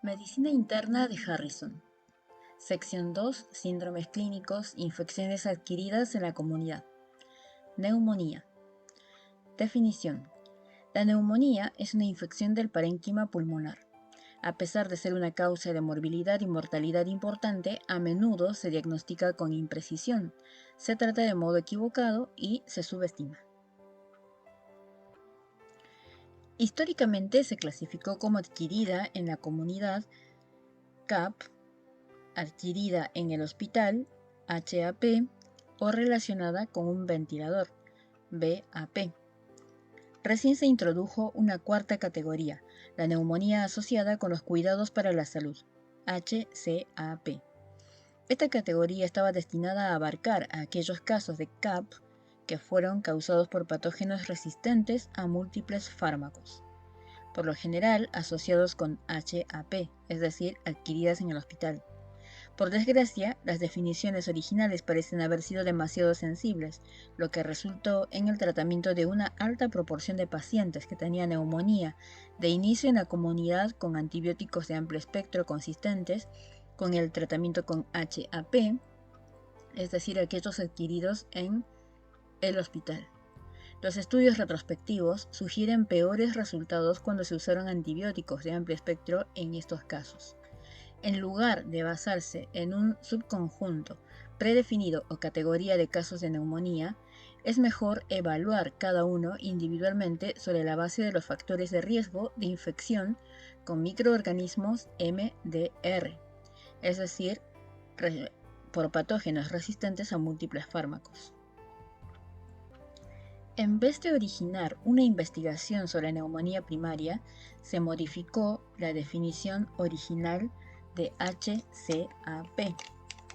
Medicina interna de Harrison. Sección 2. Síndromes clínicos, infecciones adquiridas en la comunidad. Neumonía. Definición. La neumonía es una infección del parénquima pulmonar. A pesar de ser una causa de morbilidad y mortalidad importante, a menudo se diagnostica con imprecisión, se trata de modo equivocado y se subestima. Históricamente se clasificó como adquirida en la comunidad CAP, adquirida en el hospital HAP o relacionada con un ventilador VAP. Recién se introdujo una cuarta categoría, la neumonía asociada con los cuidados para la salud, HCAP. Esta categoría estaba destinada a abarcar a aquellos casos de CAP que fueron causados por patógenos resistentes a múltiples fármacos, por lo general asociados con HAP, es decir, adquiridas en el hospital. Por desgracia, las definiciones originales parecen haber sido demasiado sensibles, lo que resultó en el tratamiento de una alta proporción de pacientes que tenían neumonía, de inicio en la comunidad con antibióticos de amplio espectro consistentes, con el tratamiento con HAP, es decir, aquellos adquiridos en el hospital. Los estudios retrospectivos sugieren peores resultados cuando se usaron antibióticos de amplio espectro en estos casos. En lugar de basarse en un subconjunto predefinido o categoría de casos de neumonía, es mejor evaluar cada uno individualmente sobre la base de los factores de riesgo de infección con microorganismos MDR, es decir, por patógenos resistentes a múltiples fármacos. En vez de originar una investigación sobre neumonía primaria, se modificó la definición original de HCAP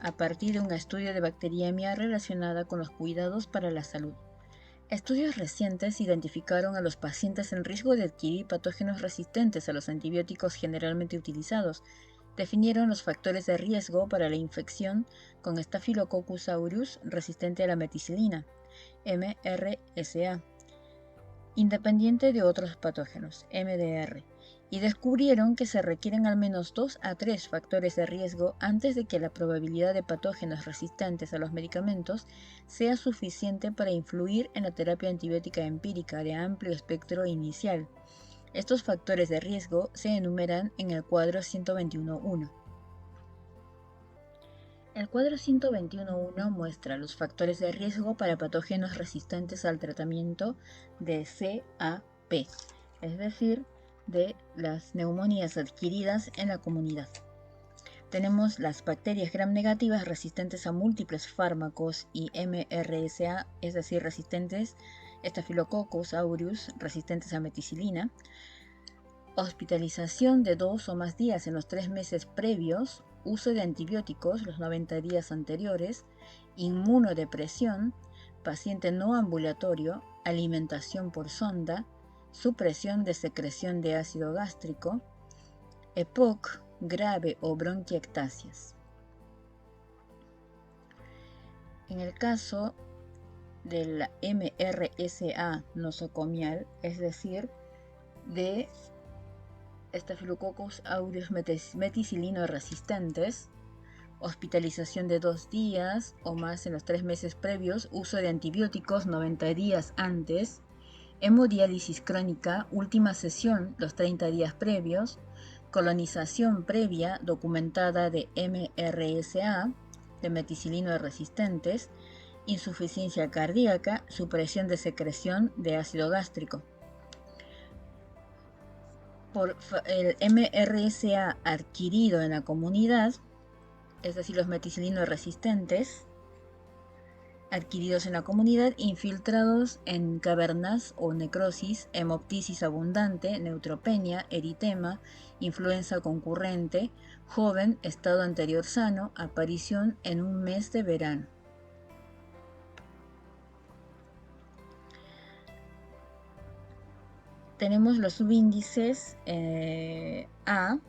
a partir de un estudio de bacteriemia relacionada con los cuidados para la salud. Estudios recientes identificaron a los pacientes en riesgo de adquirir patógenos resistentes a los antibióticos generalmente utilizados, definieron los factores de riesgo para la infección con Staphylococcus aureus resistente a la meticilina, MRSA, independiente de otros patógenos, MDR, y descubrieron que se requieren al menos 2 a 3 factores de riesgo antes de que la probabilidad de patógenos resistentes a los medicamentos sea suficiente para influir en la terapia antibiótica empírica de amplio espectro inicial. Estos factores de riesgo se enumeran en el cuadro 121.1. El cuadro 121.1 muestra los factores de riesgo para patógenos resistentes al tratamiento de CAP, es decir, de las neumonías adquiridas en la comunidad. Tenemos las bacterias gram negativas resistentes a múltiples fármacos y MRSA, es decir, resistentes Staphylococcus aureus resistentes a meticilina. Hospitalización de 2 o más días en los 3 meses previos, uso de antibióticos los 90 días anteriores, inmunodepresión, paciente no ambulatorio, alimentación por sonda, supresión de secreción de ácido gástrico, EPOC grave o bronquiectasias. En el caso de la MRSA nosocomial, es decir, de Staphylococcus aureus meticilino resistentes, hospitalización de 2 días o más en los 3 meses previos, uso de antibióticos 90 días antes, hemodiálisis crónica, última sesión los 30 días previos, colonización previa documentada de MRSA, de meticilino resistentes, insuficiencia cardíaca, supresión de secreción de ácido gástrico. Por el MRSA adquirido en la comunidad, es decir, los meticilinos resistentes adquiridos en la comunidad, infiltrados en cavernas o necrosis, hemoptisis abundante, neutropenia, eritema, influenza concurrente, joven, estado anterior sano, aparición en un mes de verano. Tenemos los subíndices A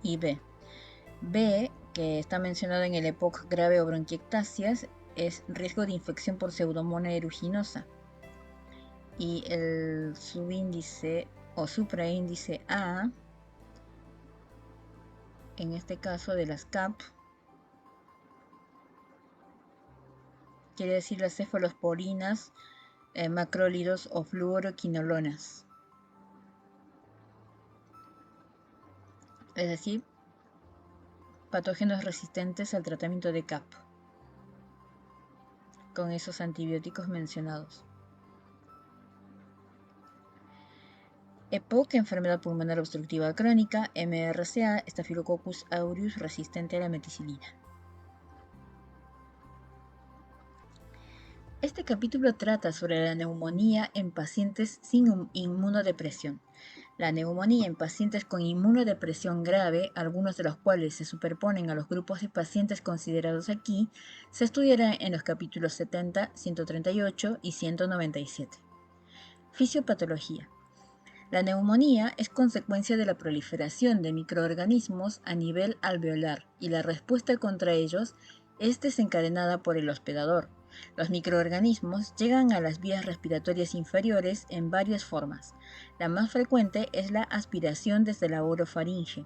y B. B, que está mencionado en el EPOC grave o bronquiectasias, es riesgo de infección por Pseudomonas aeruginosa. Y el subíndice o supraíndice A en este caso de las CAP, quiere decir las cefalosporinas, macrólidos o fluoroquinolonas, es decir, patógenos resistentes al tratamiento de CAP con esos antibióticos mencionados. EPOC, enfermedad pulmonar obstructiva crónica, MRSA, Staphylococcus aureus resistente a la meticilina. Este capítulo trata sobre la neumonía en pacientes sin inmunodepresión. La neumonía en pacientes con inmunodepresión grave, algunos de los cuales se superponen a los grupos de pacientes considerados aquí, se estudiará en los capítulos 70, 138 y 197. Fisiopatología. La neumonía es consecuencia de la proliferación de microorganismos a nivel alveolar y la respuesta contra ellos es desencadenada por el hospedador. Los microorganismos llegan a las vías respiratorias inferiores en varias formas. La más frecuente es la aspiración desde la orofaringe.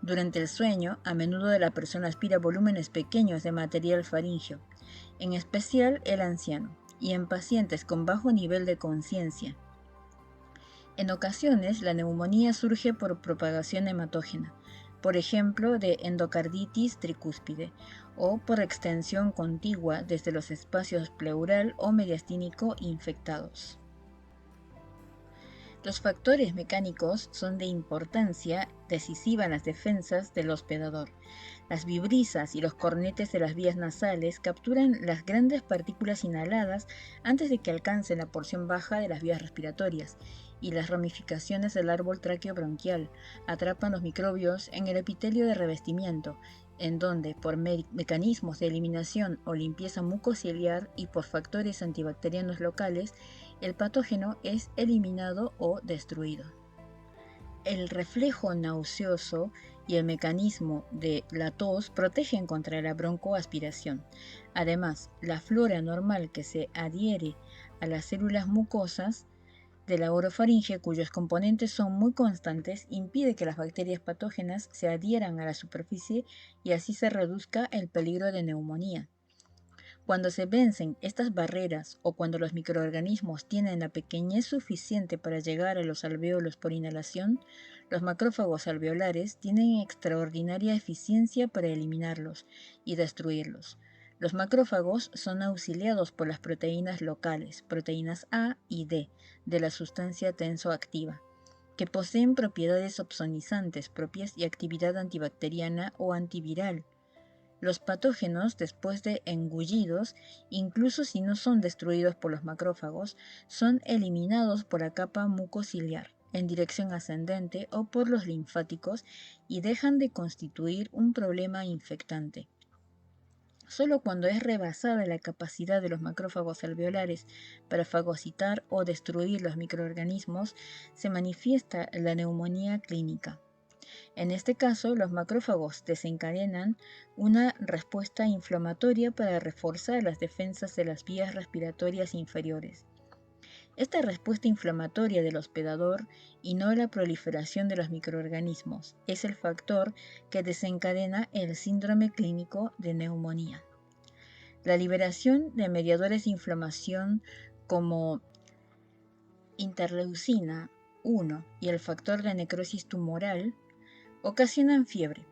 Durante el sueño, a menudo la persona aspira volúmenes pequeños de material faríngeo, en especial el anciano, y en pacientes con bajo nivel de conciencia. En ocasiones, la neumonía surge por propagación hematógena, por ejemplo, de endocarditis tricúspide, o por extensión contigua desde los espacios pleural o mediastínico infectados. Los factores mecánicos son de importancia decisiva en las defensas del hospedador. Las vibrisas y los cornetes de las vías nasales capturan las grandes partículas inhaladas antes de que alcancen la porción baja de las vías respiratorias, y las ramificaciones del árbol tráqueo-bronquial atrapan los microbios en el epitelio de revestimiento, en donde, por mecanismos de eliminación o limpieza mucociliar y por factores antibacterianos locales, el patógeno es eliminado o destruido. El reflejo nauseoso y el mecanismo de la tos protegen contra la broncoaspiración. Además, la flora normal que se adhiere a las células mucosas de la orofaringe, cuyos componentes son muy constantes, impide que las bacterias patógenas se adhieran a la superficie y así se reduzca el peligro de neumonía. Cuando se vencen estas barreras o cuando los microorganismos tienen la pequeñez suficiente para llegar a los alvéolos por inhalación, los macrófagos alveolares tienen extraordinaria eficiencia para eliminarlos y destruirlos. Los macrófagos son auxiliados por las proteínas locales, proteínas A y D, de la sustancia tensoactiva, que poseen propiedades opsonizantes propias y actividad antibacteriana o antiviral. Los patógenos, después de engullidos, incluso si no son destruidos por los macrófagos, son eliminados por la capa mucociliar en dirección ascendente o por los linfáticos y dejan de constituir un problema infectante. Solo cuando es rebasada la capacidad de los macrófagos alveolares para fagocitar o destruir los microorganismos, se manifiesta la neumonía clínica. En este caso, los macrófagos desencadenan una respuesta inflamatoria para reforzar las defensas de las vías respiratorias inferiores. Esta respuesta inflamatoria del hospedador y no la proliferación de los microorganismos es el factor que desencadena el síndrome clínico de neumonía. La liberación de mediadores de inflamación como interleucina 1 y el factor de necrosis tumoral ocasionan fiebre.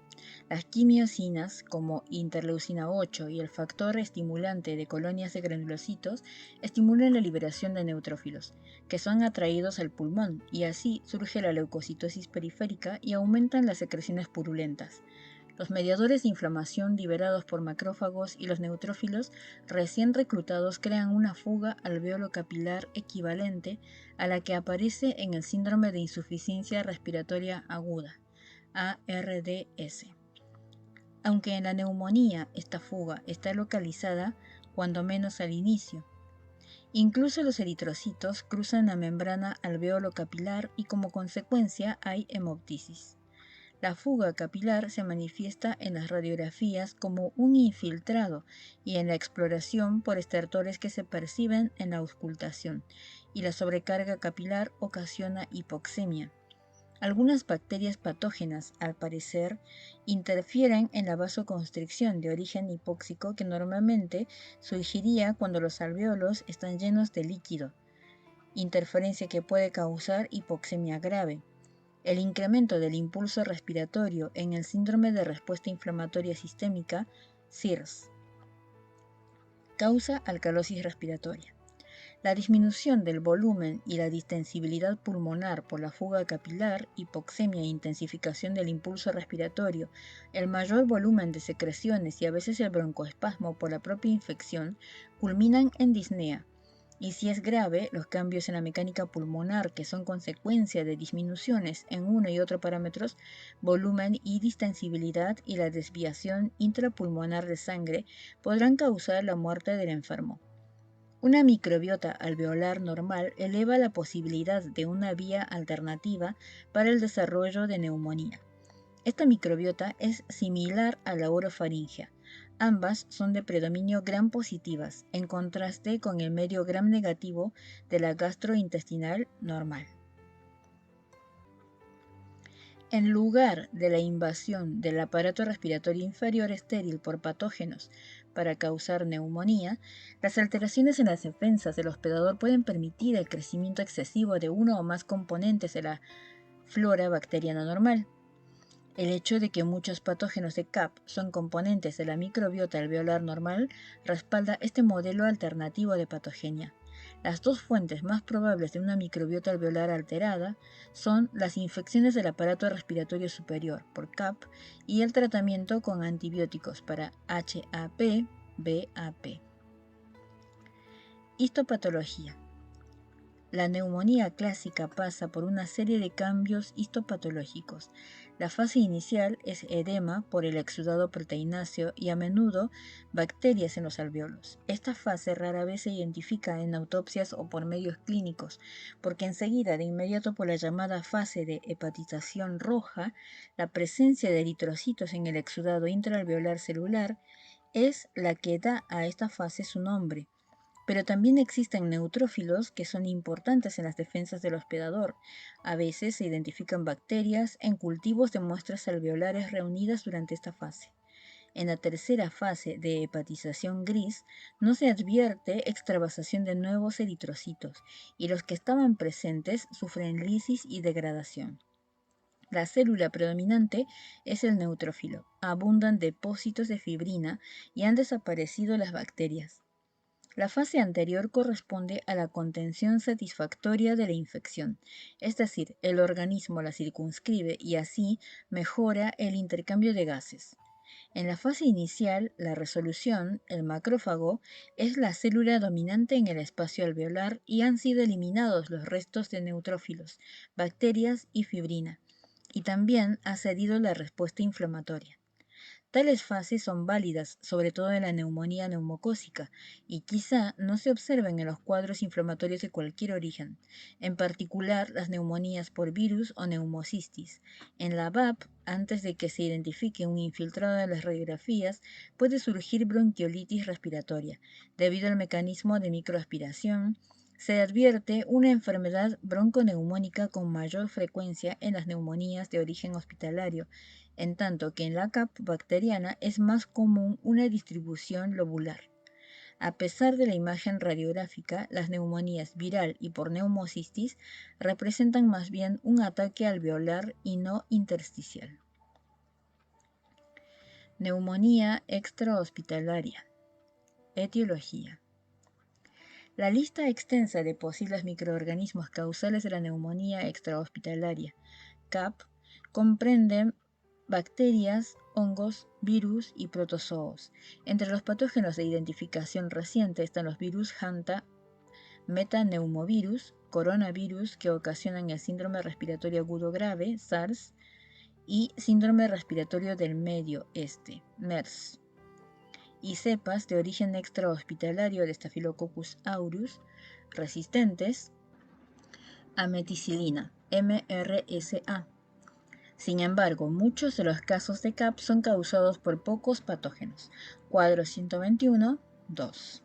Las quimiosinas, como interleucina 8 y el factor estimulante de colonias de granulocitos, estimulan la liberación de neutrófilos, que son atraídos al pulmón, y así surge la leucocitosis periférica y aumentan las secreciones purulentas. Los mediadores de inflamación liberados por macrófagos y los neutrófilos recién reclutados crean una fuga alveolo capilar equivalente a la que aparece en el síndrome de insuficiencia respiratoria aguda, ARDS. Aunque en la neumonía esta fuga está localizada, cuando menos al inicio. Incluso los eritrocitos cruzan la membrana alveolo capilar y como consecuencia hay hemoptisis. La fuga capilar se manifiesta en las radiografías como un infiltrado y en la exploración por estertores que se perciben en la auscultación, y la sobrecarga capilar ocasiona hipoxemia. Algunas bacterias patógenas, al parecer, interfieren en la vasoconstricción de origen hipóxico que normalmente surgiría cuando los alvéolos están llenos de líquido, interferencia que puede causar hipoxemia grave. El incremento del impulso respiratorio en el síndrome de respuesta inflamatoria sistémica, SIRS, causa alcalosis respiratoria. La disminución del volumen y la distensibilidad pulmonar por la fuga capilar, hipoxemia e intensificación del impulso respiratorio, el mayor volumen de secreciones y a veces el broncoespasmo por la propia infección, culminan en disnea. Y si es grave, los cambios en la mecánica pulmonar, que son consecuencia de disminuciones en uno y otro parámetros, volumen y distensibilidad, y la desviación intrapulmonar de sangre, podrán causar la muerte del enfermo. Una microbiota alveolar normal eleva la posibilidad de una vía alternativa para el desarrollo de neumonía. Esta microbiota es similar a la orofaringea. Ambas son de predominio gram positivas, en contraste con el medio gram negativo de la gastrointestinal normal. En lugar de la invasión del aparato respiratorio inferior estéril por patógenos para causar neumonía, las alteraciones en las defensas del hospedador pueden permitir el crecimiento excesivo de uno o más componentes de la flora bacteriana normal. El hecho de que muchos patógenos de CAP son componentes de la microbiota alveolar normal respalda este modelo alternativo de patogenia. Las dos fuentes más probables de una microbiota alveolar alterada son las infecciones del aparato respiratorio superior por CAP y el tratamiento con antibióticos para HAP-BAP. Histopatología. La neumonía clásica pasa por una serie de cambios histopatológicos. La fase inicial es edema por el exudado proteináceo y a menudo bacterias en los alvéolos. Esta fase rara vez se identifica en autopsias o por medios clínicos, porque enseguida, de inmediato por la llamada fase de hepatización roja, la presencia de eritrocitos en el exudado intraalveolar celular es la que da a esta fase su nombre. Pero también existen neutrófilos que son importantes en las defensas del hospedador. A veces se identifican bacterias en cultivos de muestras alveolares reunidas durante esta fase. En la tercera fase de hepatización gris no se advierte extravasación de nuevos eritrocitos y los que estaban presentes sufren lisis y degradación. La célula predominante es el neutrófilo. Abundan depósitos de fibrina y han desaparecido las bacterias. La fase anterior corresponde a la contención satisfactoria de la infección, es decir, el organismo la circunscribe y así mejora el intercambio de gases. En la fase inicial, la resolución, el macrófago, es la célula dominante en el espacio alveolar y han sido eliminados los restos de neutrófilos, bacterias y fibrina, y también ha cedido la respuesta inflamatoria. Tales fases son válidas, sobre todo en la neumonía neumocócica, y quizá no se observen en los cuadros inflamatorios de cualquier origen, en particular las neumonías por virus o neumocistis. En la VAP, antes de que se identifique un infiltrado de las radiografías, puede surgir bronquiolitis respiratoria, debido al mecanismo de microaspiración. Se advierte una enfermedad bronconeumónica con mayor frecuencia en las neumonías de origen hospitalario, en tanto que en la CAP bacteriana es más común una distribución lobular. A pesar de la imagen radiográfica, las neumonías viral y por neumocistis representan más bien un ataque alveolar y no intersticial. Neumonía extrahospitalaria. Etiología. La lista extensa de posibles microorganismos causales de la neumonía extrahospitalaria, CAP, comprende bacterias, hongos, virus y protozoos. Entre los patógenos de identificación reciente están los virus Hanta, metaneumovirus, coronavirus que ocasionan el síndrome respiratorio agudo grave, SARS, y síndrome respiratorio del medio este, MERS, y cepas de origen extrahospitalario de Staphylococcus aureus resistentes a meticilina, MRSA. Sin embargo, muchos de los casos de CAP son causados por pocos patógenos. Cuadro 121, 2.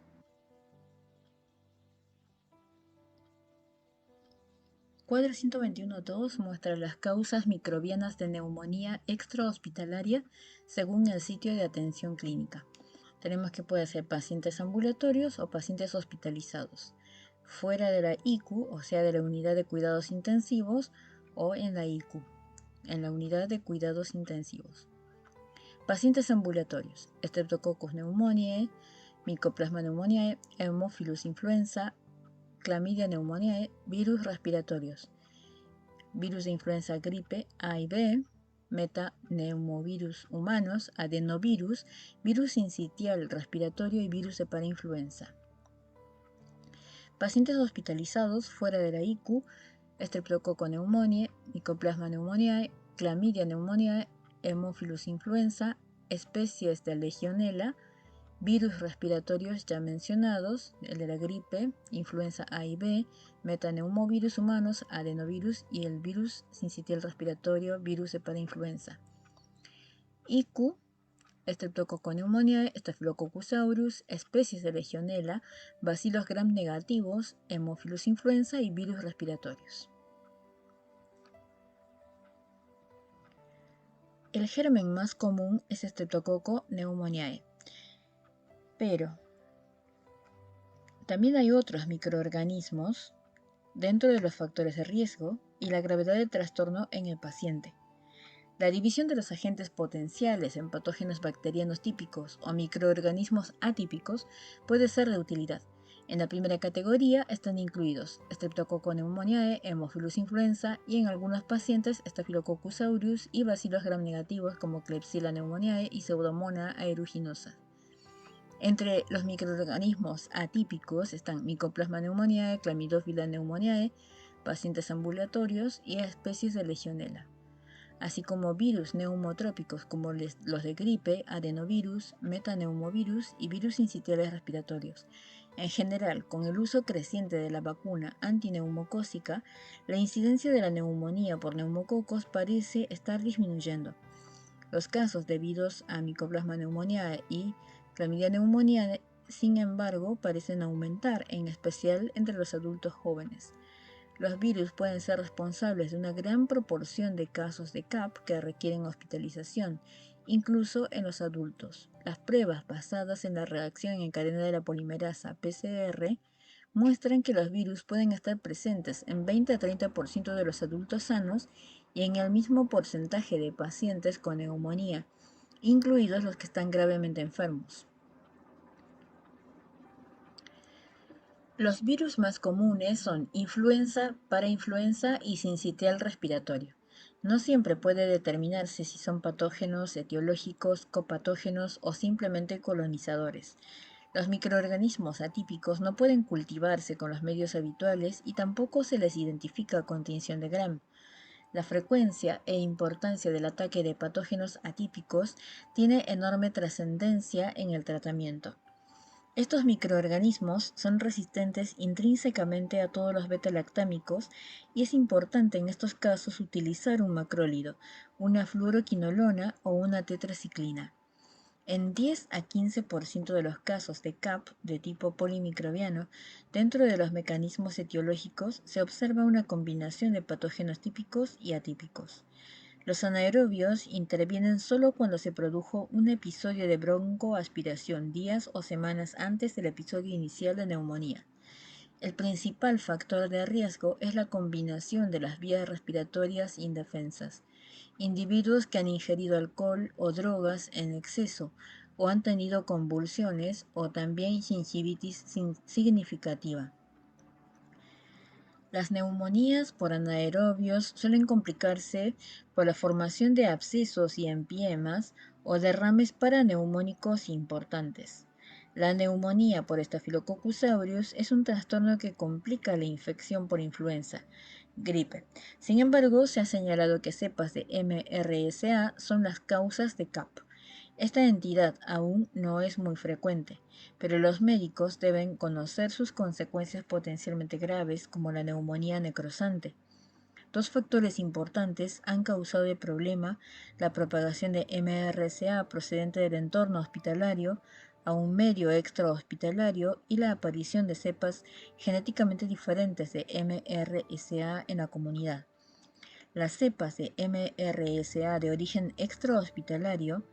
Cuadro 121.2 muestra las causas microbianas de neumonía extrahospitalaria según el sitio de atención clínica. Tenemos que puede ser pacientes ambulatorios o pacientes hospitalizados, fuera de la ICU, o sea, de la unidad de cuidados intensivos, o en la ICU, en la unidad de cuidados intensivos. Pacientes ambulatorios: Streptococcus pneumoniae, Mycoplasma pneumoniae, Haemophilus influenza, Clamidia pneumoniae, virus respiratorios, virus de influenza gripe A y B, metaneumovirus humanos, adenovirus, virus sincitial respiratorio y virus de parainfluenza. Pacientes hospitalizados fuera de la ICU: Streptococcus pneumoniae, Mycoplasma pneumoniae, Clamidia pneumoniae, Haemophilus influenza, especies de Legionella, virus respiratorios ya mencionados, el de la gripe, influenza A y B, metaneumovirus humanos, adenovirus y el virus sincitial respiratorio, virus de parainfluenza. ICU: Streptococcus pneumoniae, Staphylococcus aureus, especies de Legionella, bacilos gram negativos, Haemophilus influenza y virus respiratorios. El germen más común es Streptococcus pneumoniae, pero también hay otros microorganismos dentro de los factores de riesgo y la gravedad del trastorno en el paciente. La división de los agentes potenciales en patógenos bacterianos típicos o microorganismos atípicos puede ser de utilidad. En la primera categoría están incluidos Streptococcus pneumoniae, Haemophilus influenza y en algunos pacientes Staphylococcus aureus y bacilos gram negativos como Klebsiella pneumoniae y Pseudomonas aeruginosa. Entre los microorganismos atípicos están Mycoplasma pneumoniae, Chlamydophila pneumoniae, pacientes ambulatorios y especies de Legionella, así como virus neumotrópicos como los de gripe, adenovirus, metaneumovirus y virus sincitiales respiratorios. En general, con el uso creciente de la vacuna antineumocócica, la incidencia de la neumonía por neumococos parece estar disminuyendo. Los casos debidos a Mycoplasma pneumoniae y Clamidia pneumoniae, sin embargo, parecen aumentar, en especial entre los adultos jóvenes. Los virus pueden ser responsables de una gran proporción de casos de CAP que requieren hospitalización, incluso en los adultos. Las pruebas basadas en la reacción en cadena de la polimerasa PCR muestran que los virus pueden estar presentes en 20 a 30% de los adultos sanos y en el mismo porcentaje de pacientes con neumonía, incluidos los que están gravemente enfermos. Los virus más comunes son influenza, parainfluenza y sincitial respiratorio. No siempre puede determinarse si son patógenos, etiológicos, copatógenos o simplemente colonizadores. Los microorganismos atípicos no pueden cultivarse con los medios habituales y tampoco se les identifica con tinción de Gram. La frecuencia e importancia del ataque de patógenos atípicos tiene enorme trascendencia en el tratamiento. Estos microorganismos son resistentes intrínsecamente a todos los beta-lactámicos y es importante en estos casos utilizar un macrólido, una fluoroquinolona o una tetraciclina. En 10 a 15% de los casos de CAP de tipo polimicrobiano, dentro de los mecanismos etiológicos se observa una combinación de patógenos típicos y atípicos. Los anaerobios intervienen solo cuando se produjo un episodio de broncoaspiración días o semanas antes del episodio inicial de neumonía. El principal factor de riesgo es la combinación de las vías respiratorias indefensas. Individuos que han ingerido alcohol o drogas en exceso o han tenido convulsiones o también gingivitis significativa. Las neumonías por anaerobios suelen complicarse por la formación de abscesos y empiemas o derrames paraneumónicos importantes. La neumonía por Staphylococcus aureus es un trastorno que complica la infección por influenza, gripe. Sin embargo, se ha señalado que cepas de MRSA son las causas de CAP. Esta entidad aún no es muy frecuente, pero los médicos deben conocer sus consecuencias potencialmente graves como la neumonía necrosante. Dos factores importantes han causado el problema: la propagación de MRSA procedente del entorno hospitalario, a un medio extrahospitalario y la aparición de cepas genéticamente diferentes de MRSA en la comunidad. Las cepas de MRSA de origen extrahospitalario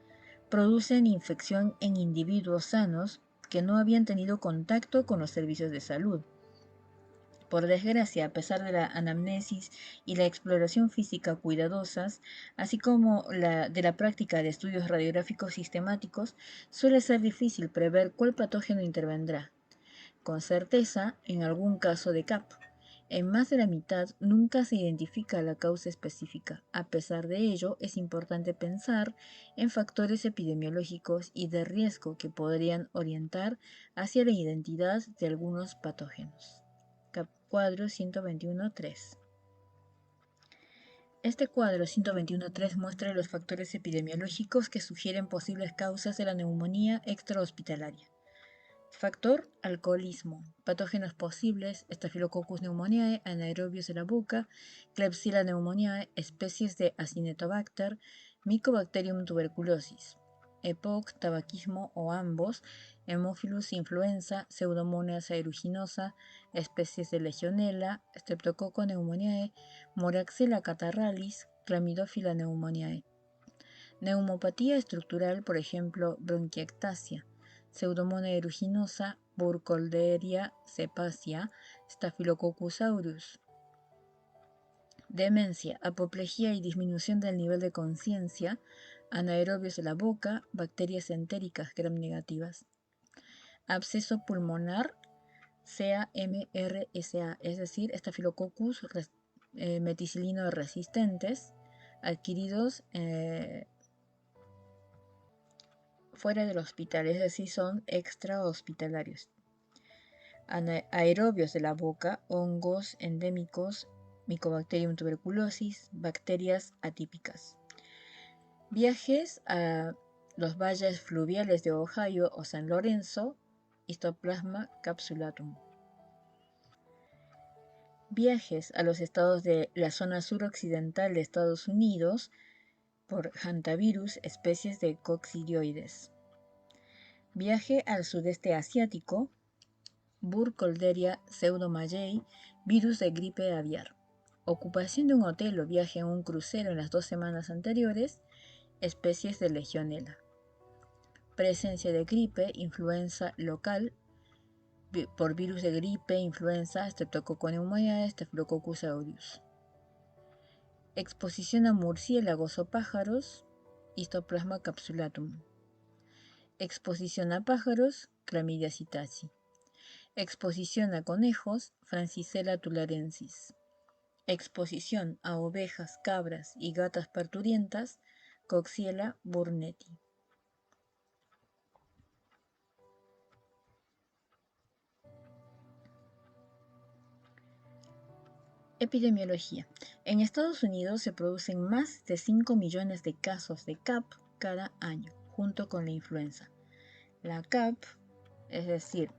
producen infección en individuos sanos que no habían tenido contacto con los servicios de salud. Por desgracia, a pesar de la anamnesis y la exploración física cuidadosas, así como de la práctica de estudios radiográficos sistemáticos, suele ser difícil prever cuál patógeno intervendrá. Con certeza, en algún caso de CAP. En más de la mitad nunca se identifica la causa específica. A pesar de ello, es importante pensar en factores epidemiológicos y de riesgo que podrían orientar hacia la identidad de algunos patógenos. Cuadro 121.3. Este cuadro 121.3 muestra los factores epidemiológicos que sugieren posibles causas de la neumonía extrahospitalaria. Factor: alcoholismo. Patógenos posibles: Staphylococcus pneumoniae, anaerobios de la boca, Klebsiella pneumoniae, especies de Acinetobacter, Mycobacterium tuberculosis. EPOC, tabaquismo o ambos, Haemophilus influenza, Pseudomonas aeruginosa, especies de Legionella, Streptococcus pneumoniae, Moraxella catarrhalis, Chlamydophila pneumoniae. Neumopatía estructural, por ejemplo, bronquiectasia, Pseudomonas aeruginosa, Burkholderia cepacia, Staphylococcus aureus. Demencia, apoplejía y disminución del nivel de conciencia, anaerobios de la boca, bacterias entéricas gram negativas. Absceso pulmonar, CA-MRSA, es decir, Staphylococcus meticilino resistentes, adquiridos fuera del hospital, es decir, son extrahospitalarios. Aerobios de la boca, hongos endémicos, Mycobacterium tuberculosis, bacterias atípicas. Viajes a los valles fluviales de Ohio o San Lorenzo, Histoplasma capsulatum. Viajes a los estados de la zona suroccidental de Estados Unidos por hantavirus, especies de coccidioides. Viaje al sudeste asiático, Burkholderia pseudomallei, virus de gripe aviar. Ocupación de un hotel o viaje en un crucero en las 2 semanas anteriores, especies de Legionella. Presencia de gripe, influenza local, por virus de gripe, influenza, Streptococcus pneumoniae, Staphylococcus aureus. Exposición a murciélagos o pájaros, Histoplasma capsulatum. Exposición a pájaros, Chlamydia psittaci. Exposición a conejos, Francisella tularensis. Exposición a ovejas, cabras y gatas parturientas, Coxiella burnetii. Epidemiología. En Estados Unidos se producen más de 5 millones de casos de CAP cada año, junto con la influenza. La CAP, es decir,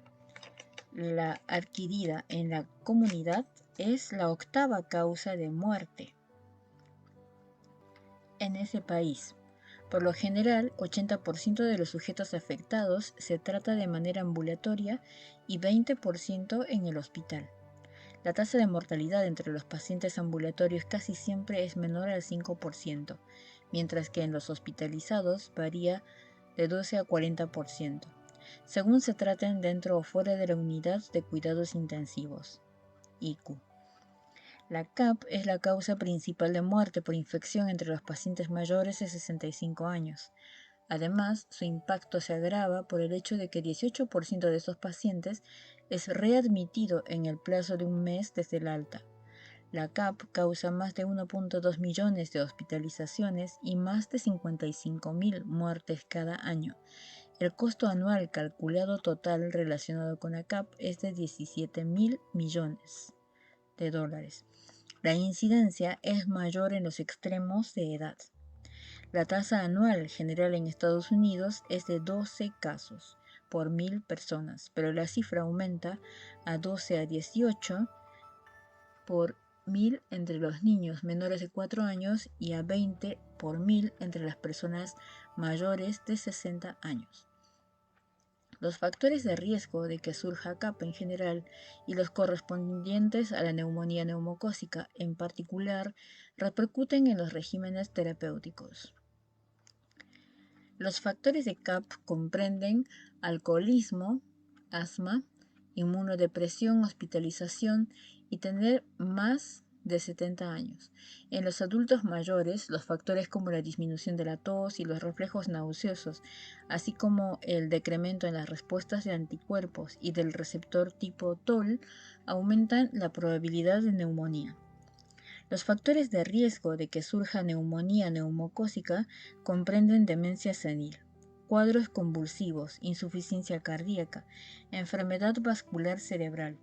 la adquirida en la comunidad, es la 8ª causa de muerte en ese país. Por lo general, 80% de los sujetos afectados se trata de manera ambulatoria y 20% en el hospital. La tasa de mortalidad entre los pacientes ambulatorios casi siempre es menor al 5%, mientras que en los hospitalizados varía de 12 a 40%, según se traten dentro o fuera de la unidad de cuidados intensivos, ICU. La CAP es la causa principal de muerte por infección entre los pacientes mayores de 65 años. Además, su impacto se agrava por el hecho de que 18% de estos pacientes es readmitido en el plazo de un mes desde el alta. La CAP causa más de 1.2 millones de hospitalizaciones y más de 55.000 muertes cada año. El costo anual calculado total relacionado con la CAP es de 17.000 millones de dólares. La incidencia es mayor en los extremos de edad. La tasa anual general en Estados Unidos es de 12 casos por 1.000 personas, pero la cifra aumenta a 12 a 18 por 1.000 entre los niños menores de 4 años y a 20 por 1.000 entre las personas mayores de 60 años. Los factores de riesgo de que surja CAP en general y los correspondientes a la neumonía neumocócica en particular repercuten en los regímenes terapéuticos. Los factores de CAP comprenden alcoholismo, asma, inmunodepresión, hospitalización y tener más de 70 años. En los adultos mayores, los factores como la disminución de la tos y los reflejos nauseosos, así como el decremento en las respuestas de anticuerpos y del receptor tipo TOL, aumentan la probabilidad de neumonía. Los factores de riesgo de que surja neumonía neumocócica comprenden demencia senil, cuadros convulsivos, insuficiencia cardíaca, enfermedad vascular cerebral,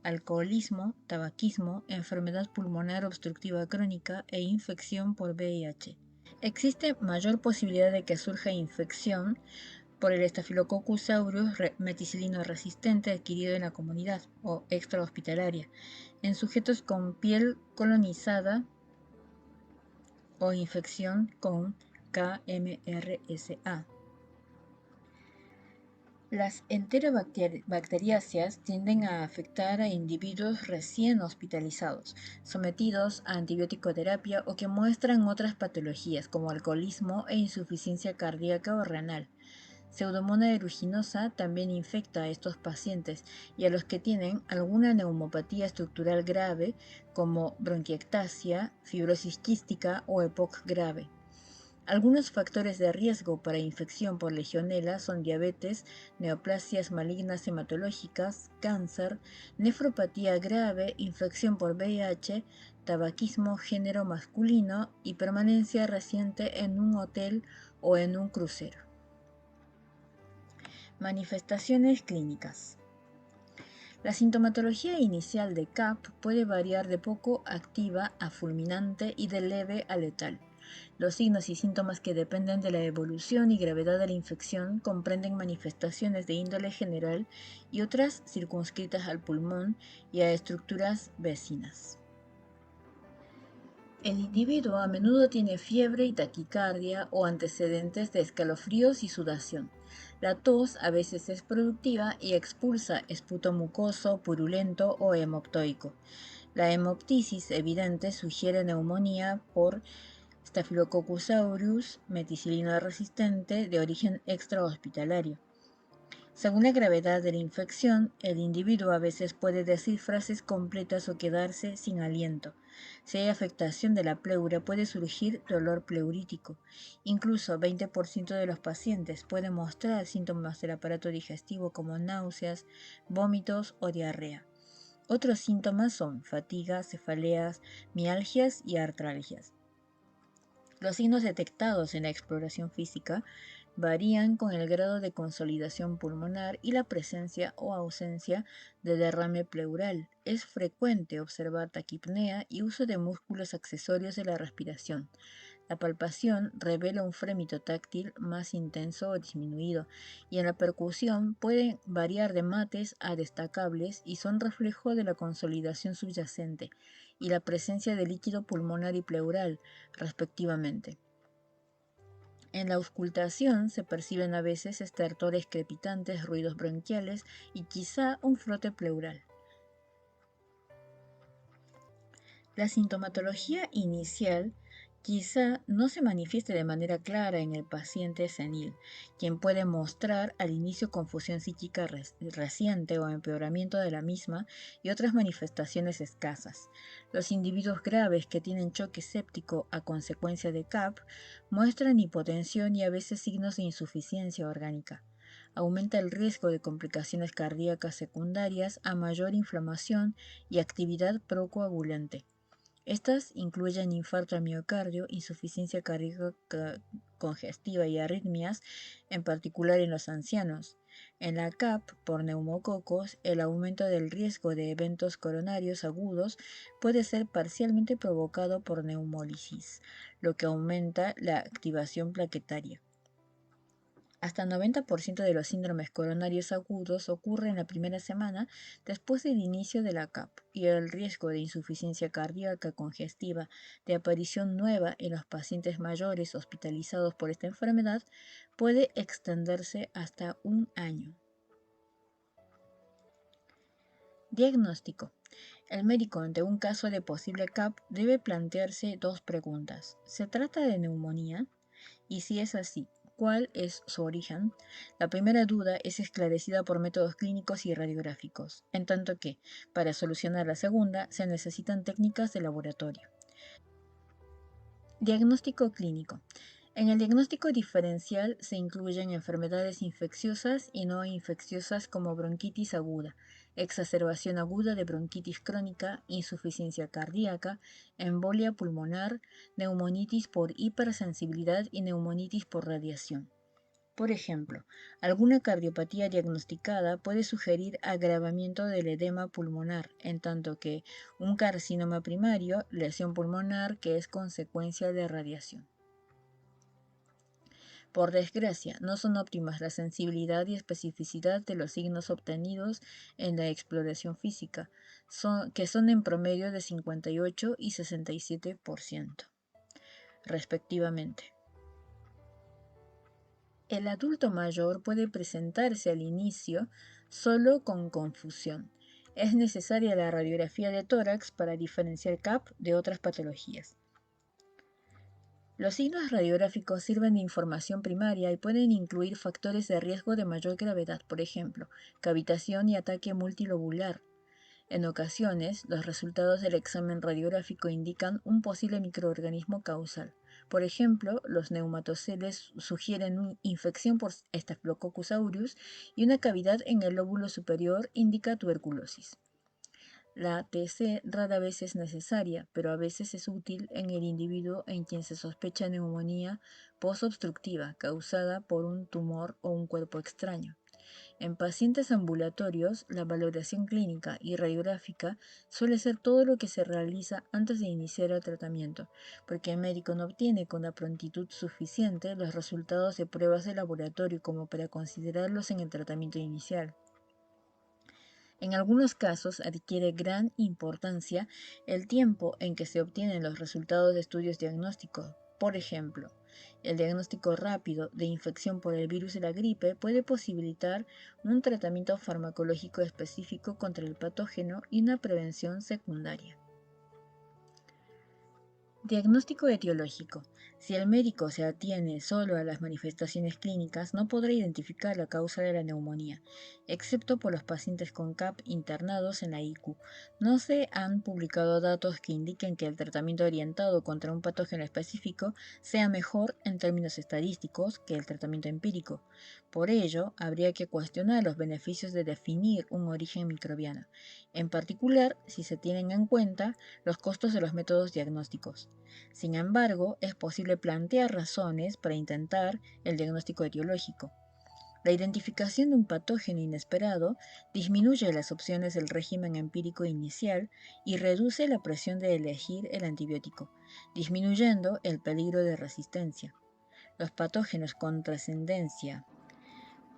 alcoholismo, tabaquismo, enfermedad pulmonar obstructiva crónica e infección por VIH. Existe mayor posibilidad de que surja infección por el Staphylococcus aureus meticilino resistente adquirido en la comunidad o extrahospitalaria, en sujetos con piel colonizada o infección con KMRSA. Las enterobacteriáceas tienden a afectar a individuos recién hospitalizados, sometidos a antibiótico-terapia o que muestran otras patologías como alcoholismo e insuficiencia cardíaca o renal. Pseudomonas aeruginosa también infecta a estos pacientes y a los que tienen alguna neumopatía estructural grave como bronquiectasia, fibrosis quística o EPOC grave. Algunos factores de riesgo para infección por legionela son diabetes, neoplasias malignas hematológicas, cáncer, nefropatía grave, infección por VIH, tabaquismo género masculino y permanencia reciente en un hotel o en un crucero. Manifestaciones clínicas. La sintomatología inicial de CAP puede variar de poco activa a fulminante y de leve a letal. Los signos y síntomas que dependen de la evolución y gravedad de la infección comprenden manifestaciones de índole general y otras circunscritas al pulmón y a estructuras vecinas. El individuo a menudo tiene fiebre y taquicardia o antecedentes de escalofríos y sudación. La tos a veces es productiva y expulsa esputo mucoso, purulento o hemoptoico. La hemoptisis evidente sugiere neumonía por Staphylococcus aureus meticilina resistente de origen extrahospitalario. Según la gravedad de la infección, el individuo a veces puede decir frases completas o quedarse sin aliento. Si hay afectación de la pleura, puede surgir dolor pleurítico. Incluso 20% de los pacientes pueden mostrar síntomas del aparato digestivo como náuseas, vómitos o diarrea. Otros síntomas son fatiga, cefaleas, mialgias y artralgias. Los signos detectados en la exploración física varían con el grado de consolidación pulmonar y la presencia o ausencia de derrame pleural. Es frecuente observar taquipnea y uso de músculos accesorios de la respiración. La palpación revela un frémito táctil más intenso o disminuido, y en la percusión pueden variar de mates a destacables y son reflejo de la consolidación subyacente y la presencia de líquido pulmonar y pleural, respectivamente. En la auscultación se perciben a veces estertores crepitantes, ruidos bronquiales y quizá un frote pleural. La sintomatología inicial quizá no se manifieste de manera clara en el paciente senil, quien puede mostrar al inicio confusión psíquica reciente o empeoramiento de la misma y otras manifestaciones escasas. Los individuos graves que tienen choque séptico a consecuencia de CAP muestran hipotensión y a veces signos de insuficiencia orgánica. Aumenta el riesgo de complicaciones cardíacas secundarias a mayor inflamación y actividad procoagulante. Estas incluyen infarto al miocardio, insuficiencia cardíaca congestiva y arritmias, en particular en los ancianos. En la CAP, por neumococos, el aumento del riesgo de eventos coronarios agudos puede ser parcialmente provocado por neumólisis, lo que aumenta la activación plaquetaria. Hasta el 90% de los síndromes coronarios agudos ocurre en la primera semana después del inicio de la CAP, y el riesgo de insuficiencia cardíaca congestiva de aparición nueva en los pacientes mayores hospitalizados por esta enfermedad puede extenderse hasta un año. Diagnóstico. El médico ante un caso de posible CAP debe plantearse dos preguntas. ¿Se trata de neumonía? Y si es así, ¿cuál es su origen? La primera duda es esclarecida por métodos clínicos y radiográficos, en tanto que, para solucionar la segunda, se necesitan técnicas de laboratorio. Diagnóstico clínico. En el diagnóstico diferencial se incluyen enfermedades infecciosas y no infecciosas como bronquitis aguda, exacerbación aguda de bronquitis crónica, insuficiencia cardíaca, embolia pulmonar, neumonitis por hipersensibilidad y neumonitis por radiación. Por ejemplo, alguna cardiopatía diagnosticada puede sugerir agravamiento del edema pulmonar, en tanto que un carcinoma primario, lesión pulmonar que es consecuencia de radiación. Por desgracia, no son óptimas la sensibilidad y especificidad de los signos obtenidos en la exploración física, que son en promedio de 58 y 67%, respectivamente. El adulto mayor puede presentarse al inicio solo con confusión. Es necesaria la radiografía de tórax para diferenciar CAP de otras patologías. Los signos radiográficos sirven de información primaria y pueden incluir factores de riesgo de mayor gravedad, por ejemplo, cavitación y ataque multilobular. En ocasiones, los resultados del examen radiográfico indican un posible microorganismo causal. Por ejemplo, los neumatoceles sugieren una infección por Staphylococcus aureus y una cavidad en el lóbulo superior indica tuberculosis. La TC rara vez es necesaria, pero a veces es útil en el individuo en quien se sospecha neumonía posobstructiva causada por un tumor o un cuerpo extraño. En pacientes ambulatorios, la valoración clínica y radiográfica suele ser todo lo que se realiza antes de iniciar el tratamiento, porque el médico no obtiene con la prontitud suficiente los resultados de pruebas de laboratorio como para considerarlos en el tratamiento inicial. En algunos casos adquiere gran importancia el tiempo en que se obtienen los resultados de estudios diagnósticos. Por ejemplo, el diagnóstico rápido de infección por el virus de la gripe puede posibilitar un tratamiento farmacológico específico contra el patógeno y una prevención secundaria. Diagnóstico etiológico. Si el médico se atiene solo a las manifestaciones clínicas, no podrá identificar la causa de la neumonía, excepto por los pacientes con CAP internados en la ICU. No se han publicado datos que indiquen que el tratamiento orientado contra un patógeno específico sea mejor en términos estadísticos que el tratamiento empírico. Por ello, habría que cuestionar los beneficios de definir un origen microbiano, en particular si se tienen en cuenta los costos de los métodos diagnósticos. Sin embargo, es posible plantear razones para intentar el diagnóstico etiológico. La identificación de un patógeno inesperado disminuye las opciones del régimen empírico inicial y reduce la presión de elegir el antibiótico, disminuyendo el peligro de resistencia. Los patógenos con trascendencia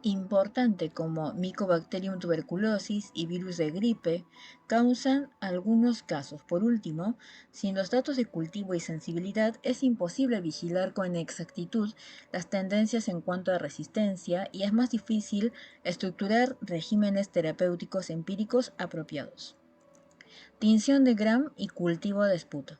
importante como Mycobacterium tuberculosis y virus de gripe causan algunos casos. Por último, sin los datos de cultivo y sensibilidad es imposible vigilar con exactitud las tendencias en cuanto a resistencia y es más difícil estructurar regímenes terapéuticos empíricos apropiados. Tinción de Gram y cultivo de esputo.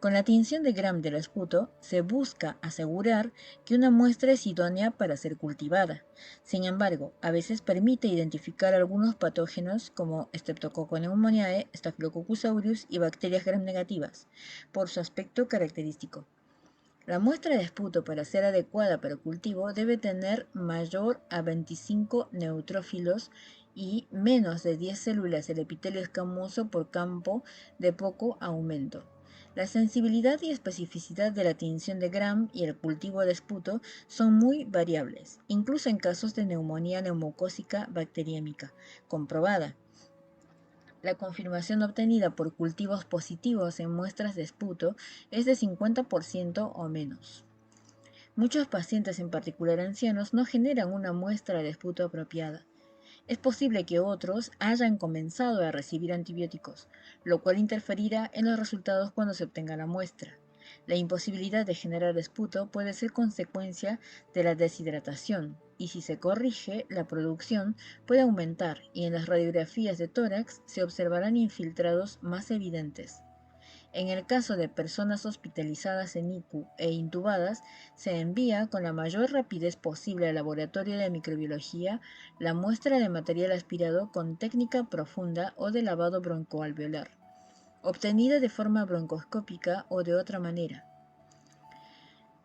Con la tinción de Gram del esputo se busca asegurar que una muestra es idónea para ser cultivada. Sin embargo, a veces permite identificar algunos patógenos como Streptococcus pneumoniae, Staphylococcus aureus y bacterias Gram negativas, por su aspecto característico. La muestra de esputo para ser adecuada para el cultivo debe tener mayor a 25 neutrófilos y menos de 10 células del epitelio escamoso por campo de poco aumento. La sensibilidad y especificidad de la tinción de Gram y el cultivo de esputo son muy variables, incluso en casos de neumonía neumocócica bacteriémica comprobada. La confirmación obtenida por cultivos positivos en muestras de esputo es de 50% o menos. Muchos pacientes, en particular ancianos, no generan una muestra de esputo apropiada. Es posible que otros hayan comenzado a recibir antibióticos, lo cual interferirá en los resultados cuando se obtenga la muestra. La imposibilidad de generar esputo puede ser consecuencia de la deshidratación, y si se corrige, la producción puede aumentar y en las radiografías de tórax se observarán infiltrados más evidentes. En el caso de personas hospitalizadas en ICU e intubadas, se envía con la mayor rapidez posible al laboratorio de microbiología la muestra de material aspirado con técnica profunda o de lavado broncoalveolar, obtenida de forma broncoscópica o de otra manera.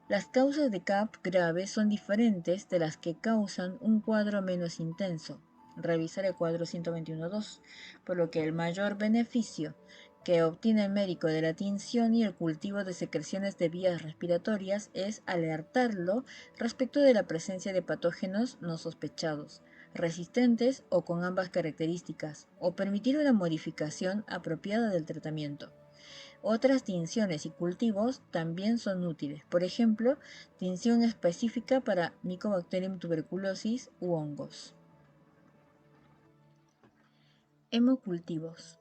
Las causas de CAP grave son diferentes de las que causan un cuadro menos intenso. Revisar el cuadro 121.2, por lo que el mayor beneficio que obtiene el médico de la tinción y el cultivo de secreciones de vías respiratorias es alertarlo respecto de la presencia de patógenos no sospechados, resistentes o con ambas características, o permitir una modificación apropiada del tratamiento. Otras tinciones y cultivos también son útiles, por ejemplo, tinción específica para Mycobacterium tuberculosis u hongos. Hemocultivos.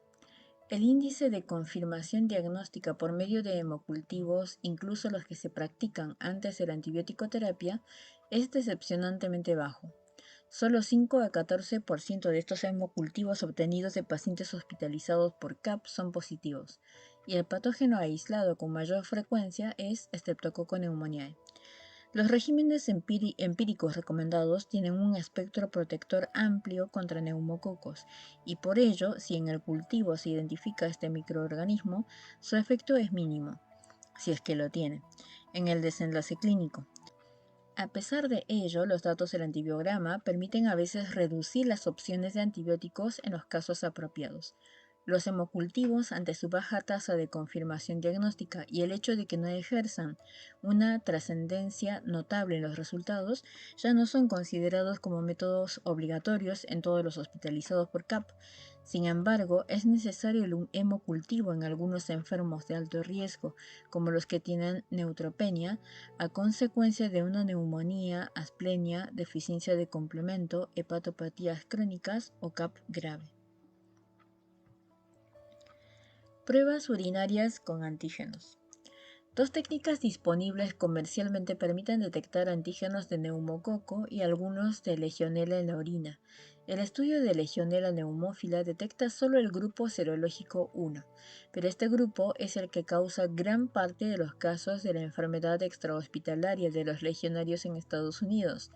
El índice de confirmación diagnóstica por medio de hemocultivos, incluso los que se practican antes de la antibiótico-terapia, es decepcionantemente bajo. Solo 5 a 14% de estos hemocultivos obtenidos de pacientes hospitalizados por CAP son positivos, y el patógeno aislado con mayor frecuencia es Streptococcus pneumoniae. Los regímenes empíricos recomendados tienen un espectro protector amplio contra neumococos, y por ello, si en el cultivo se identifica este microorganismo, su efecto es mínimo, si es que lo tiene, en el desenlace clínico. A pesar de ello, los datos del antibiograma permiten a veces reducir las opciones de antibióticos en los casos apropiados. Los hemocultivos, ante su baja tasa de confirmación diagnóstica y el hecho de que no ejerzan una trascendencia notable en los resultados, ya no son considerados como métodos obligatorios en todos los hospitalizados por CAP. Sin embargo, es necesario el hemocultivo en algunos enfermos de alto riesgo, como los que tienen neutropenia, a consecuencia de una neumonía, asplenia, deficiencia de complemento, hepatopatías crónicas o CAP grave. Pruebas urinarias con antígenos. Dos técnicas disponibles comercialmente permiten detectar antígenos de neumococo y algunos de Legionella en la orina. El estudio de Legionella neumófila detecta solo el grupo serológico 1, pero este grupo es el que causa gran parte de los casos de la enfermedad extrahospitalaria de los legionarios en Estados Unidos.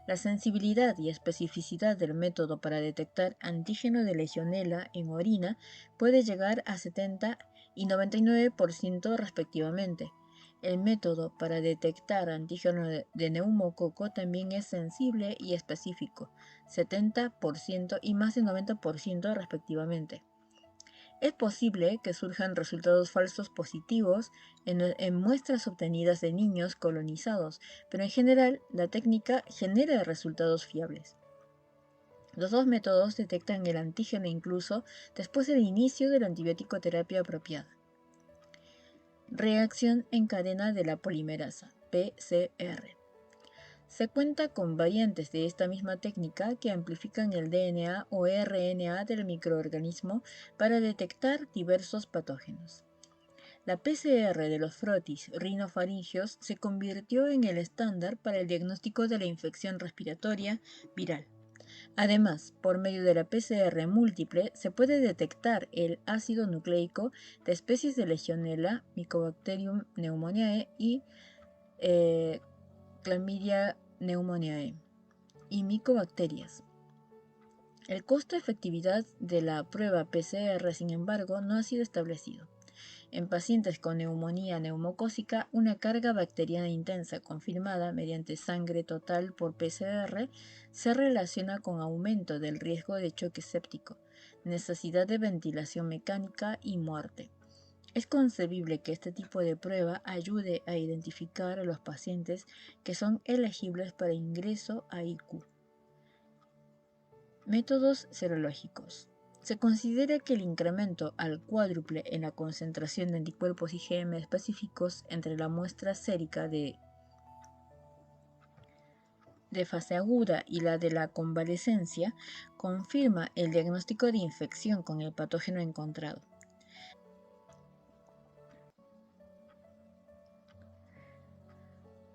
La sensibilidad y especificidad del método para detectar antígeno de Legionella en orina puede llegar a 70 y 99% respectivamente. El método para detectar antígeno de neumococo también es sensible y específico, 70% y más de 90% respectivamente. Es posible que surjan resultados falsos positivos en muestras obtenidas de niños colonizados, pero en general la técnica genera resultados fiables. Los dos métodos detectan el antígeno incluso después del inicio de la antibiótico terapia apropiada. Reacción en cadena de la polimerasa, PCR. Se cuenta con variantes de esta misma técnica que amplifican el DNA o RNA del microorganismo para detectar diversos patógenos. La PCR de los frotis rinofaringios se convirtió en el estándar para el diagnóstico de la infección respiratoria viral. Además, por medio de la PCR múltiple se puede detectar el ácido nucleico de especies de Legionella, Mycobacterium pneumoniae y Chlamydia pneumoniae y micobacterias. El costo-efectividad de la prueba PCR, sin embargo, no ha sido establecido. En pacientes con neumonía neumocócica, una carga bacteriana intensa confirmada mediante sangre total por PCR se relaciona con aumento del riesgo de choque séptico, necesidad de ventilación mecánica y muerte. Es concebible que este tipo de prueba ayude a identificar a los pacientes que son elegibles para ingreso a ICU. Métodos serológicos. Se considera que el incremento al cuádruple en la concentración de anticuerpos IgM específicos entre la muestra sérica de fase aguda y la de la convalecencia confirma el diagnóstico de infección con el patógeno encontrado.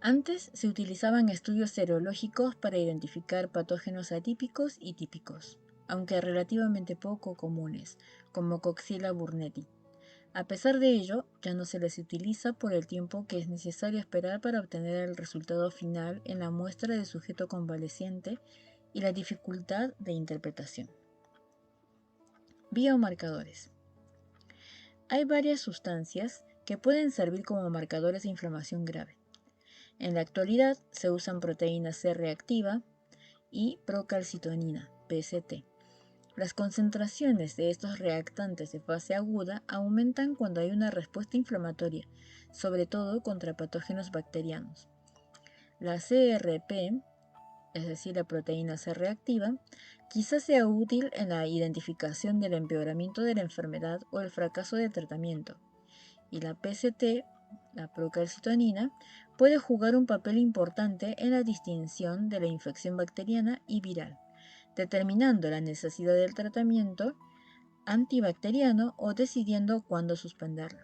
Antes se utilizaban estudios serológicos para identificar patógenos atípicos y típicos, aunque relativamente poco comunes, como Coxella burnetii. A pesar de ello, ya no se les utiliza por el tiempo que es necesario esperar para obtener el resultado final en la muestra de sujeto convaleciente y la dificultad de interpretación. Biomarcadores. Hay varias sustancias que pueden servir como marcadores de inflamación grave. En la actualidad se usan proteína C reactiva y procalcitonina, PCT. Las concentraciones de estos reactantes de fase aguda aumentan cuando hay una respuesta inflamatoria, sobre todo contra patógenos bacterianos. La CRP, es decir, la proteína C reactiva, quizás sea útil en la identificación del empeoramiento de la enfermedad o el fracaso del tratamiento. Y la PCT, la procalcitonina, puede jugar un papel importante en la distinción de la infección bacteriana y viral, determinando la necesidad del tratamiento antibacteriano o decidiendo cuándo suspenderlo.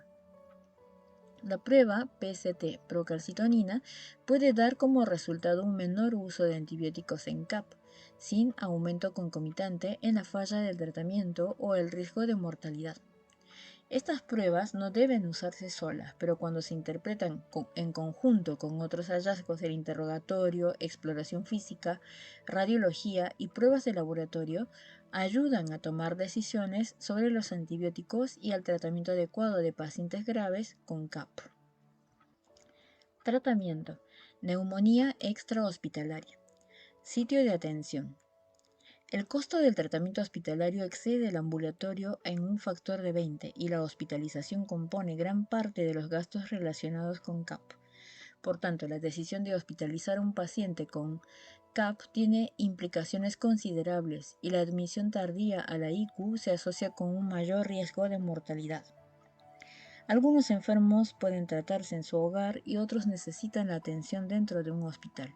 La prueba PCT procalcitonina puede dar como resultado un menor uso de antibióticos en CAP, sin aumento concomitante en la falla del tratamiento o el riesgo de mortalidad. Estas pruebas no deben usarse solas, pero cuando se interpretan en conjunto con otros hallazgos del interrogatorio, exploración física, radiología y pruebas de laboratorio, ayudan a tomar decisiones sobre los antibióticos y al tratamiento adecuado de pacientes graves con CAP. Tratamiento: neumonía extrahospitalaria. Sitio de atención. El costo del tratamiento hospitalario excede el ambulatorio en un factor de 20 y la hospitalización compone gran parte de los gastos relacionados con CAP. Por tanto, la decisión de hospitalizar a un paciente con CAP tiene implicaciones considerables y la admisión tardía a la ICU se asocia con un mayor riesgo de mortalidad. Algunos enfermos pueden tratarse en su hogar y otros necesitan la atención dentro de un hospital,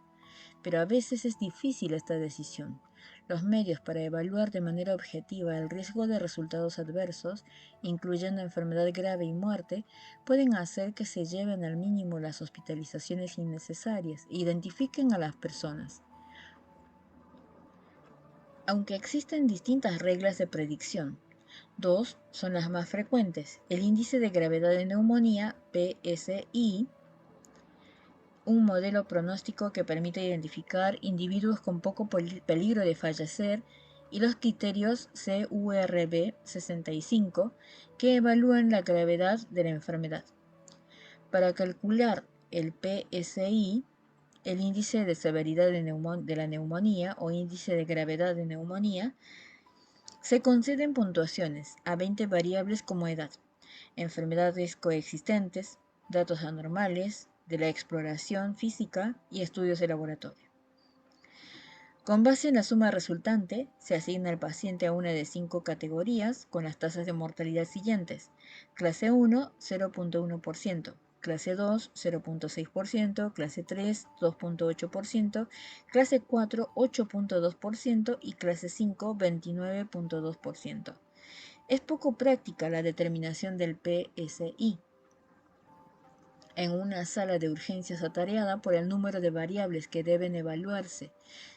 pero a veces es difícil esta decisión. Los medios para evaluar de manera objetiva el riesgo de resultados adversos, incluyendo enfermedad grave y muerte, pueden hacer que se lleven al mínimo las hospitalizaciones innecesarias e identifiquen a las personas. Aunque existen distintas reglas de predicción, dos son las más frecuentes: el índice de gravedad de neumonía, PSI, un modelo pronóstico que permite identificar individuos con poco peligro de fallecer, y los criterios CURB-65, que evalúan la gravedad de la enfermedad. Para calcular el PSI, el índice de severidad de la neumonía o índice de gravedad de neumonía, se conceden puntuaciones a 20 variables como edad, enfermedades coexistentes, datos anormales de la exploración física y estudios de laboratorio. Con base en la suma resultante, se asigna al paciente a una de 5 categorías con las tasas de mortalidad siguientes: clase 1, 0.1%, clase 2, 0.6%, clase 3, 2.8%, clase 4, 8.2% y clase 5, 29.2%. Es poco práctica la determinación del PSI en una sala de urgencias atareada por el número de variables que deben evaluarse.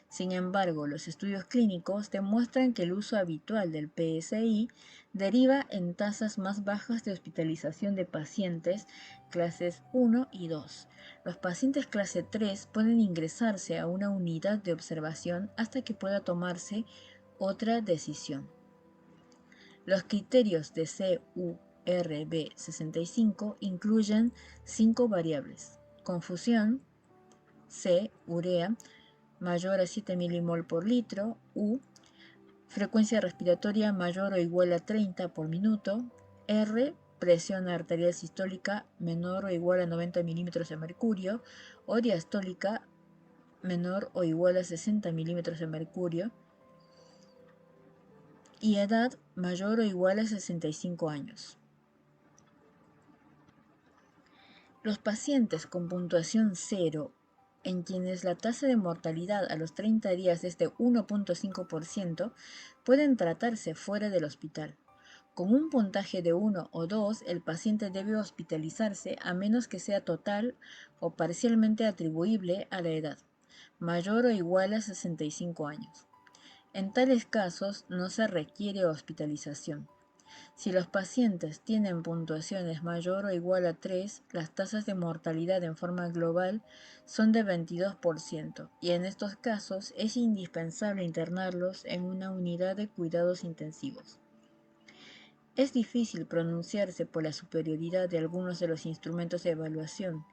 Sin embargo, los estudios clínicos demuestran que el uso habitual del PSI deriva en tasas más bajas de hospitalización de pacientes clases 1 y 2. Los pacientes clase 3 pueden ingresarse a una unidad de observación hasta que pueda tomarse otra decisión. Los criterios de CURB-65 incluyen 5 variables: confusión, C, urea, mayor a 7 milimol por litro, U, frecuencia respiratoria mayor o igual a 30 por minuto, R, presión arterial sistólica menor o igual a 90 milímetros de mercurio, o diastólica menor o igual a 60 milímetros de mercurio, y edad mayor o igual a 65 años. Los pacientes con puntuación 0, en quienes la tasa de mortalidad a los 30 días es de 1.5%, pueden tratarse fuera del hospital. Con un puntaje de 1 o 2, el paciente debe hospitalizarse a menos que sea total o parcialmente atribuible a la edad, mayor o igual a 65 años. En tales casos no se requiere hospitalización. Si los pacientes tienen puntuaciones mayor o igual a 3, las tasas de mortalidad en forma global son de 22% y en estos casos es indispensable internarlos en una unidad de cuidados intensivos. Es difícil pronunciarse por la superioridad de algunos de los instrumentos de evaluación.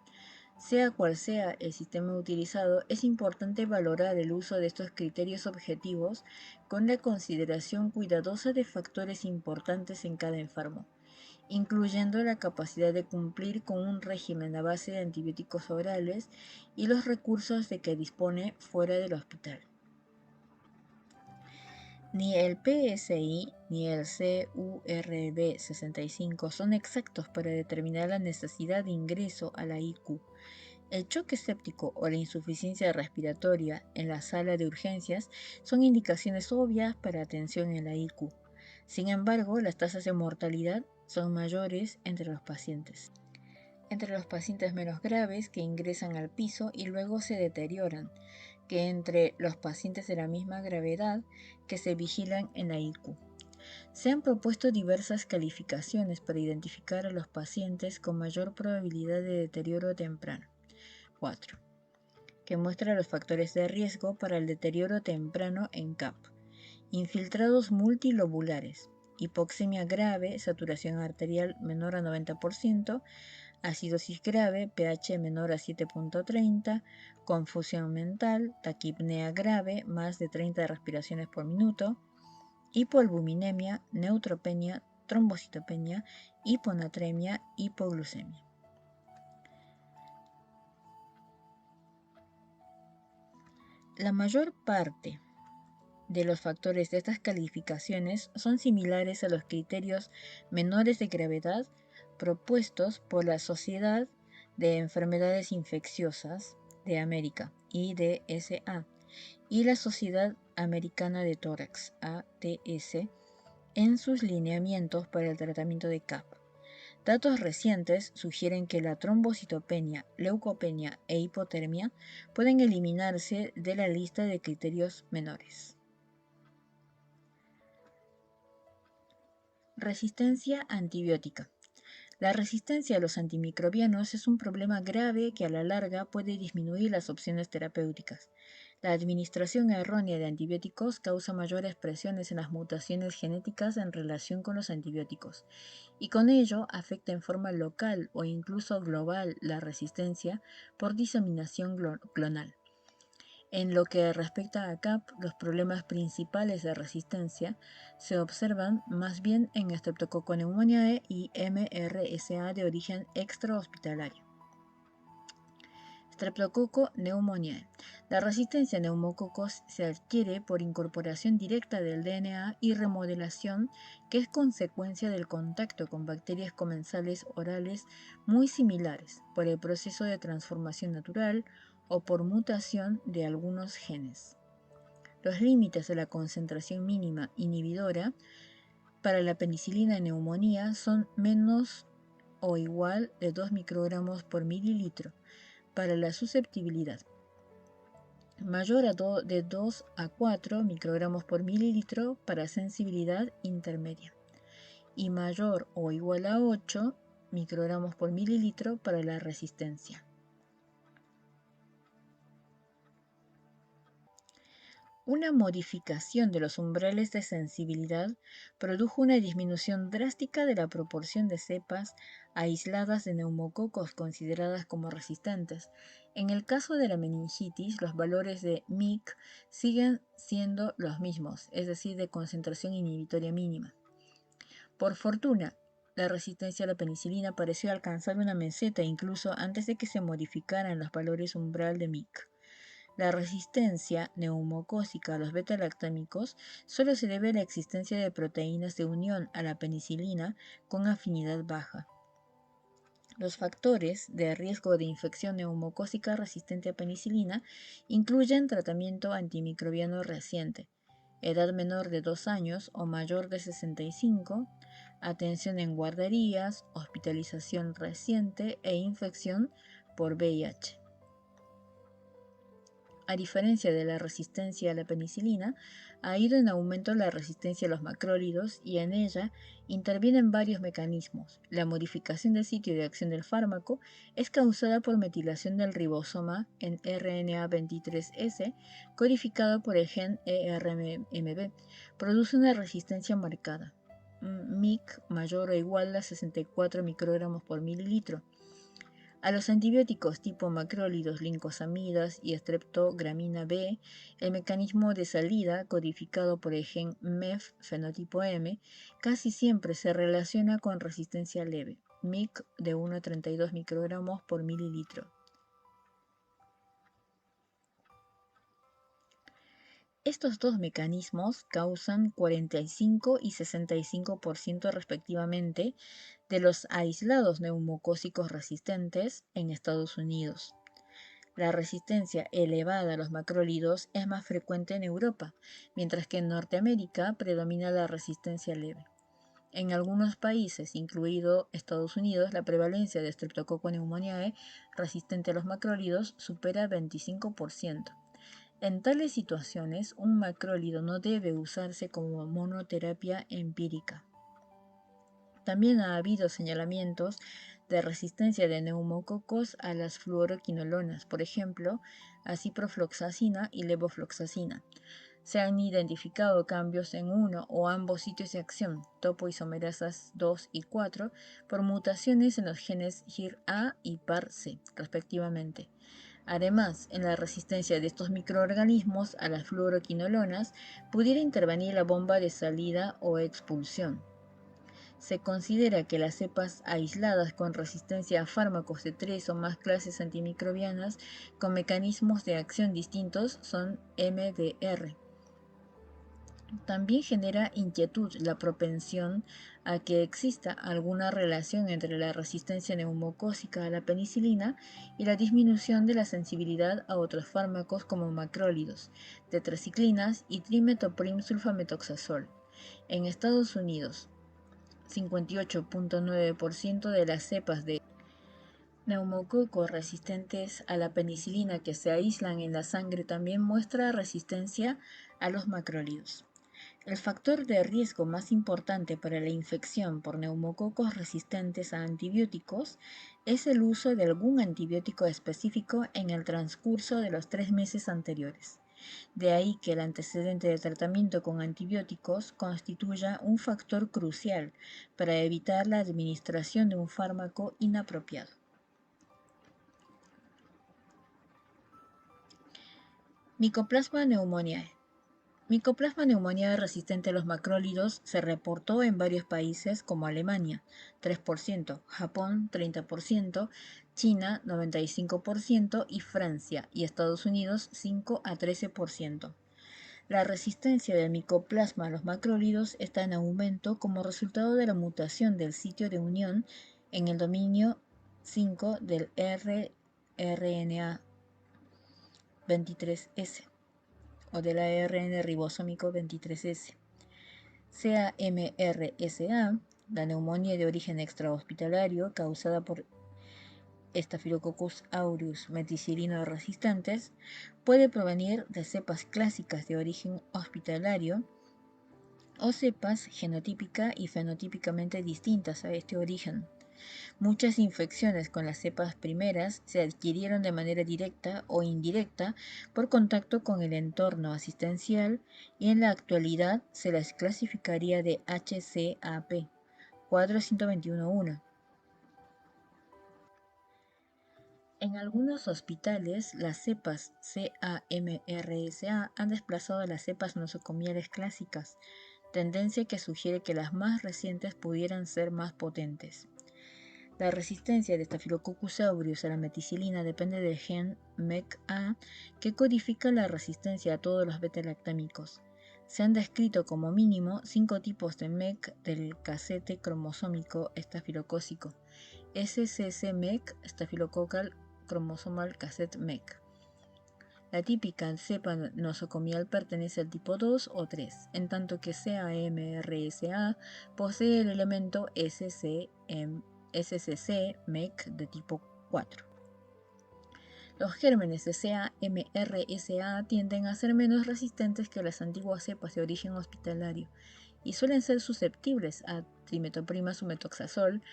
Sea cual sea el sistema utilizado, es importante valorar el uso de estos criterios objetivos con la consideración cuidadosa de factores importantes en cada enfermo, incluyendo la capacidad de cumplir con un régimen a base de antibióticos orales y los recursos de que dispone fuera del hospital. Ni el PSI ni el CURB65 son exactos para determinar la necesidad de ingreso a la ICU. El choque séptico o la insuficiencia respiratoria en la sala de urgencias son indicaciones obvias para atención en la ICU. Sin embargo, las tasas de mortalidad son mayores entre los pacientes. Entre los pacientes menos graves que ingresan al piso y luego se deterioran, que entre los pacientes de la misma gravedad que se vigilan en la ICU. Se han propuesto diversas calificaciones para identificar a los pacientes con mayor probabilidad de deterioro temprano. 4. Que muestra los factores de riesgo para el deterioro temprano en CAP. Infiltrados multilobulares, hipoxemia grave, saturación arterial menor a 90%, acidosis grave, pH menor a 7.30, confusión mental, taquipnea grave, más de 30 respiraciones por minuto, hipoalbuminemia, neutropenia, trombocitopenia, hiponatremia, hipoglucemia. La mayor parte de los factores de estas calificaciones son similares a los criterios menores de gravedad propuestos por la Sociedad de Enfermedades Infecciosas de América, IDSA, y la Sociedad Americana de Tórax, ATS, en sus lineamientos para el tratamiento de CAP. Datos recientes sugieren que la trombocitopenia, leucopenia e hipotermia pueden eliminarse de la lista de criterios menores. Resistencia antibiótica. La resistencia a los antimicrobianos es un problema grave que a la larga puede disminuir las opciones terapéuticas. La administración errónea de antibióticos causa mayores presiones en las mutaciones genéticas en relación con los antibióticos, y con ello afecta en forma local o incluso global la resistencia por diseminación clonal. En lo que respecta a CAP, los problemas principales de resistencia se observan más bien en Streptococcus pneumoniae y MRSA de origen extrahospitalario. Streptococcus pneumoniae. La resistencia a neumococos se adquiere por incorporación directa del DNA y remodelación, que es consecuencia del contacto con bacterias comensales orales muy similares por el proceso de transformación natural o por mutación de algunos genes. Los límites de la concentración mínima inhibidora para la penicilina en neumonía son menos o igual de 2 microgramos por mililitro para la susceptibilidad, mayor de 2 a 4 microgramos por mililitro para sensibilidad intermedia y mayor o igual a 8 microgramos por mililitro para la resistencia. Una modificación de los umbrales de sensibilidad produjo una disminución drástica de la proporción de cepas aisladas de neumococos consideradas como resistentes. En el caso de la meningitis, los valores de MIC siguen siendo los mismos, es decir, de concentración inhibitoria mínima. Por fortuna, la resistencia a la penicilina pareció alcanzar una meseta incluso antes de que se modificaran los valores umbral de MIC. La resistencia neumocócica a los beta-lactámicos solo se debe a la existencia de proteínas de unión a la penicilina con afinidad baja. Los factores de riesgo de infección neumocócica resistente a penicilina incluyen tratamiento antimicrobiano reciente, edad menor de 2 años o mayor de 65, atención en guarderías, hospitalización reciente e infección por VIH. A diferencia de la resistencia a la penicilina, ha ido en aumento la resistencia a los macrólidos y en ella intervienen varios mecanismos. La modificación del sitio de acción del fármaco es causada por metilación del ribosoma en RNA23S, codificado por el gen ERMB. Produce una resistencia marcada, MIC mayor o igual a 64 microgramos por mililitro. A los antibióticos tipo macrólidos, lincosamidas y streptogramina B, el mecanismo de salida, codificado por el gen MEF fenotipo M, casi siempre se relaciona con resistencia leve, MIC de 1 a 32 microgramos por mililitro. Estos dos mecanismos causan 45 y 65% respectivamente de los aislados neumocócicos resistentes en Estados Unidos. La resistencia elevada a los macrólidos es más frecuente en Europa, mientras que en Norteamérica predomina la resistencia leve. En algunos países, incluido Estados Unidos, la prevalencia de Streptococcus pneumoniae resistente a los macrólidos supera 25%. En tales situaciones, un macrólido no debe usarse como monoterapia empírica. También ha habido señalamientos de resistencia de neumococos a las fluoroquinolonas, por ejemplo, a ciprofloxacina y levofloxacina. Se han identificado cambios en uno o ambos sitios de acción, topoisomerasas 2 y 4, por mutaciones en los genes HIR-A y PAR-C, respectivamente. Además, en la resistencia de estos microorganismos a las fluoroquinolonas pudiera intervenir la bomba de salida o expulsión. Se considera que las cepas aisladas con resistencia a fármacos de 3 o más clases antimicrobianas con mecanismos de acción distintos son MDR. También genera inquietud la propensión a que exista alguna relación entre la resistencia neumocócica a la penicilina y la disminución de la sensibilidad a otros fármacos como macrólidos, tetraciclinas y trimetoprim-sulfametoxazol. En Estados Unidos, 58.9% de las cepas de neumococos resistentes a la penicilina que se aíslan en la sangre también muestra resistencia a los macrólidos. El factor de riesgo más importante para la infección por neumococos resistentes a antibióticos es el uso de algún antibiótico específico en el transcurso de los 3 meses anteriores. De ahí que el antecedente de tratamiento con antibióticos constituya un factor crucial para evitar la administración de un fármaco inapropiado. Mycoplasma pneumoniae. Mycoplasma pneumoniae resistente a los macrólidos se reportó en varios países como Alemania, 3%, Japón, 30%, China, 95% y Francia y Estados Unidos, 5 a 13%. La resistencia del micoplasma a los macrólidos está en aumento como resultado de la mutación del sitio de unión en el dominio 5 del rRNA 23S o del ARN ribosómico 23S. CAMRSA, la neumonía de origen extrahospitalario causada por Staphylococcus aureus meticilino resistentes, puede provenir de cepas clásicas de origen hospitalario o cepas genotípica y fenotípicamente distintas a este origen. Muchas infecciones con las cepas primeras se adquirieron de manera directa o indirecta por contacto con el entorno asistencial y en la actualidad se las clasificaría de HCAP, cuadro 121.1. En algunos hospitales, las cepas CAMRSA han desplazado a las cepas nosocomiales clásicas, tendencia que sugiere que las más recientes pudieran ser más potentes. La resistencia de Staphylococcus aureus a la meticilina depende del gen MECA, que codifica la resistencia a todos los beta-lactámicos. Se han descrito como mínimo 5 tipos de MEC del casete cromosómico estafilocócico: SCC-MEC, Staphylococcal Chromosomal Cassette MEC. La típica cepa nosocomial pertenece al tipo 2 o 3, en tanto que CAMRSA posee el elemento SCC-MEC de tipo 4. Los gérmenes de CAMRSA tienden a ser menos resistentes que las antiguas cepas de origen hospitalario y suelen ser susceptibles a trimetoprima sumetoxazol,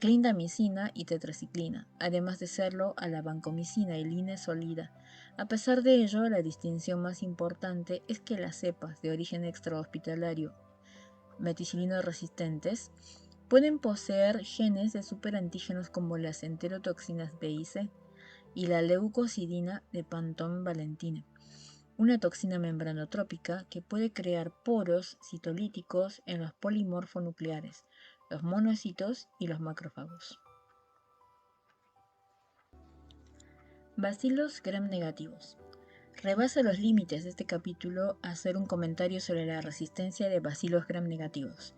clindamicina y tetraciclina, además de serlo a la vancomicina y linezolida. A pesar de ello, la distinción más importante es que las cepas de origen extrahospitalario meticilino resistentes pueden poseer genes de superantígenos como las enterotoxinas B y C y la leucocidina de Panton-Valentina, una toxina membranotrópica que puede crear poros citolíticos en los polimorfonucleares, los monocitos y los macrófagos. Bacilos gram negativos. Rebasa los límites de este capítulo hacer un comentario sobre la resistencia de bacilos gram negativos.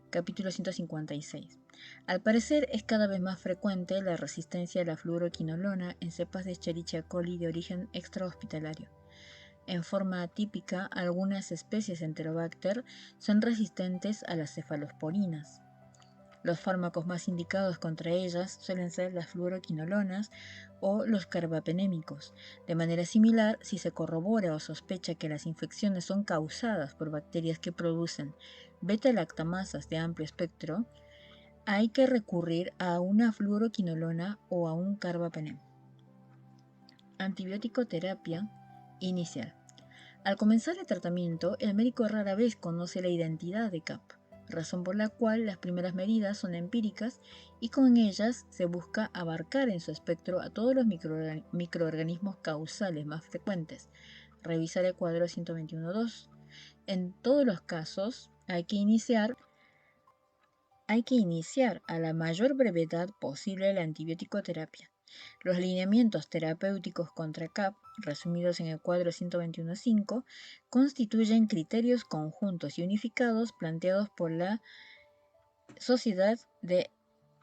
Capítulo 156. Al parecer es cada vez más frecuente la resistencia a la fluoroquinolona en cepas de Escherichia coli de origen extrahospitalario. En forma atípica, algunas especies de Enterobacter son resistentes a las cefalosporinas. Los fármacos más indicados contra ellas suelen ser las fluoroquinolonas o los carbapenémicos. De manera similar, si se corrobora o sospecha que las infecciones son causadas por bacterias que producen beta-lactamasas de amplio espectro, hay que recurrir a una fluoroquinolona o a un carbapenem. Antibiótico terapia inicial. Al comenzar el tratamiento, el médico rara vez conoce la identidad de CAP, razón por la cual las primeras medidas son empíricas y con ellas se busca abarcar en su espectro a todos los microorganismos causales más frecuentes. Revisar el cuadro 121.2. En todos los casos hay que iniciar a la mayor brevedad posible la antibiótico terapia. Los lineamientos terapéuticos contra CAP, resumidos en el cuadro 121.5, constituyen criterios conjuntos y unificados planteados por la Sociedad de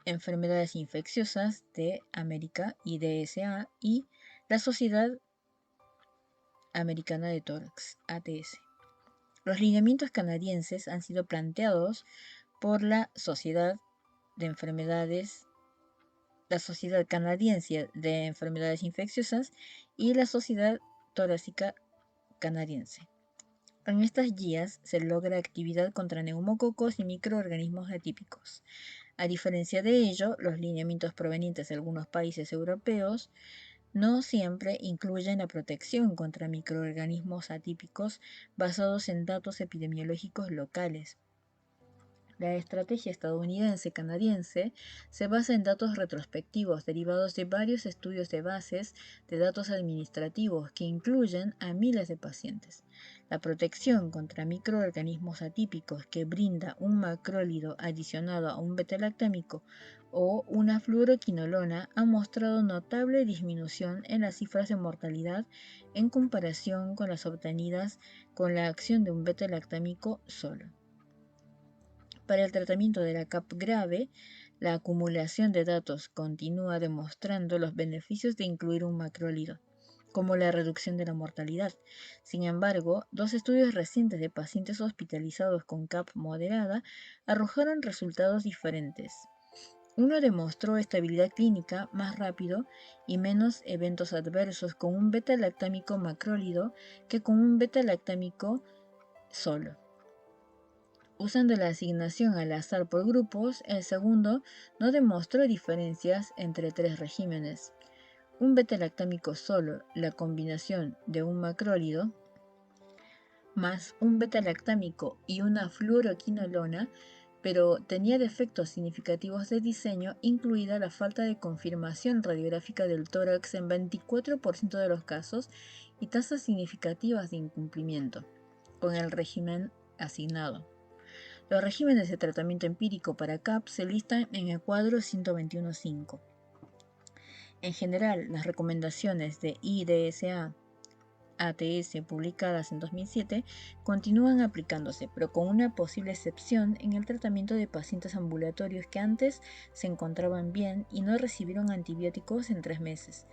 Enfermedades Infecciosas de América, IDSA, y la Sociedad Americana de Tórax, ATS. Los lineamientos canadienses han sido planteados por la Sociedad Canadiense de Enfermedades Infecciosas y la Sociedad Torácica Canadiense. En estas guías se logra actividad contra neumococos y microorganismos atípicos. A diferencia de ello, los lineamientos provenientes de algunos países europeos no siempre incluyen la protección contra microorganismos atípicos basados en datos epidemiológicos locales. La estrategia estadounidense-canadiense se basa en datos retrospectivos derivados de varios estudios de bases de datos administrativos que incluyen a miles de pacientes. La protección contra microorganismos atípicos que brinda un macrólido adicionado a un beta-lactámico o una fluoroquinolona ha mostrado notable disminución en las cifras de mortalidad en comparación con las obtenidas con la acción de un beta-lactámico solo. Para el tratamiento de la CAP grave, la acumulación de datos continúa demostrando los beneficios de incluir un macrólido, como la reducción de la mortalidad. Sin embargo, dos estudios recientes de pacientes hospitalizados con CAP moderada arrojaron resultados diferentes. Uno demostró estabilidad clínica más rápido y menos eventos adversos con un beta-lactámico macrólido que con un beta-lactámico solo. Usando la asignación al azar por grupos, el segundo no demostró diferencias entre tres regímenes. Un beta-lactámico solo, la combinación de un macrólido, más un beta-lactámico y una fluoroquinolona, pero tenía defectos significativos de diseño, incluida la falta de confirmación radiográfica del tórax en 24% de los casos y tasas significativas de incumplimiento con el régimen asignado. Los regímenes de tratamiento empírico para CAP se listan en el cuadro 121.5. En general, las recomendaciones de IDSA ATS publicadas en 2007 continúan aplicándose, pero con una posible excepción en el tratamiento de pacientes ambulatorios que antes se encontraban bien y no recibieron antibióticos en 3 meses.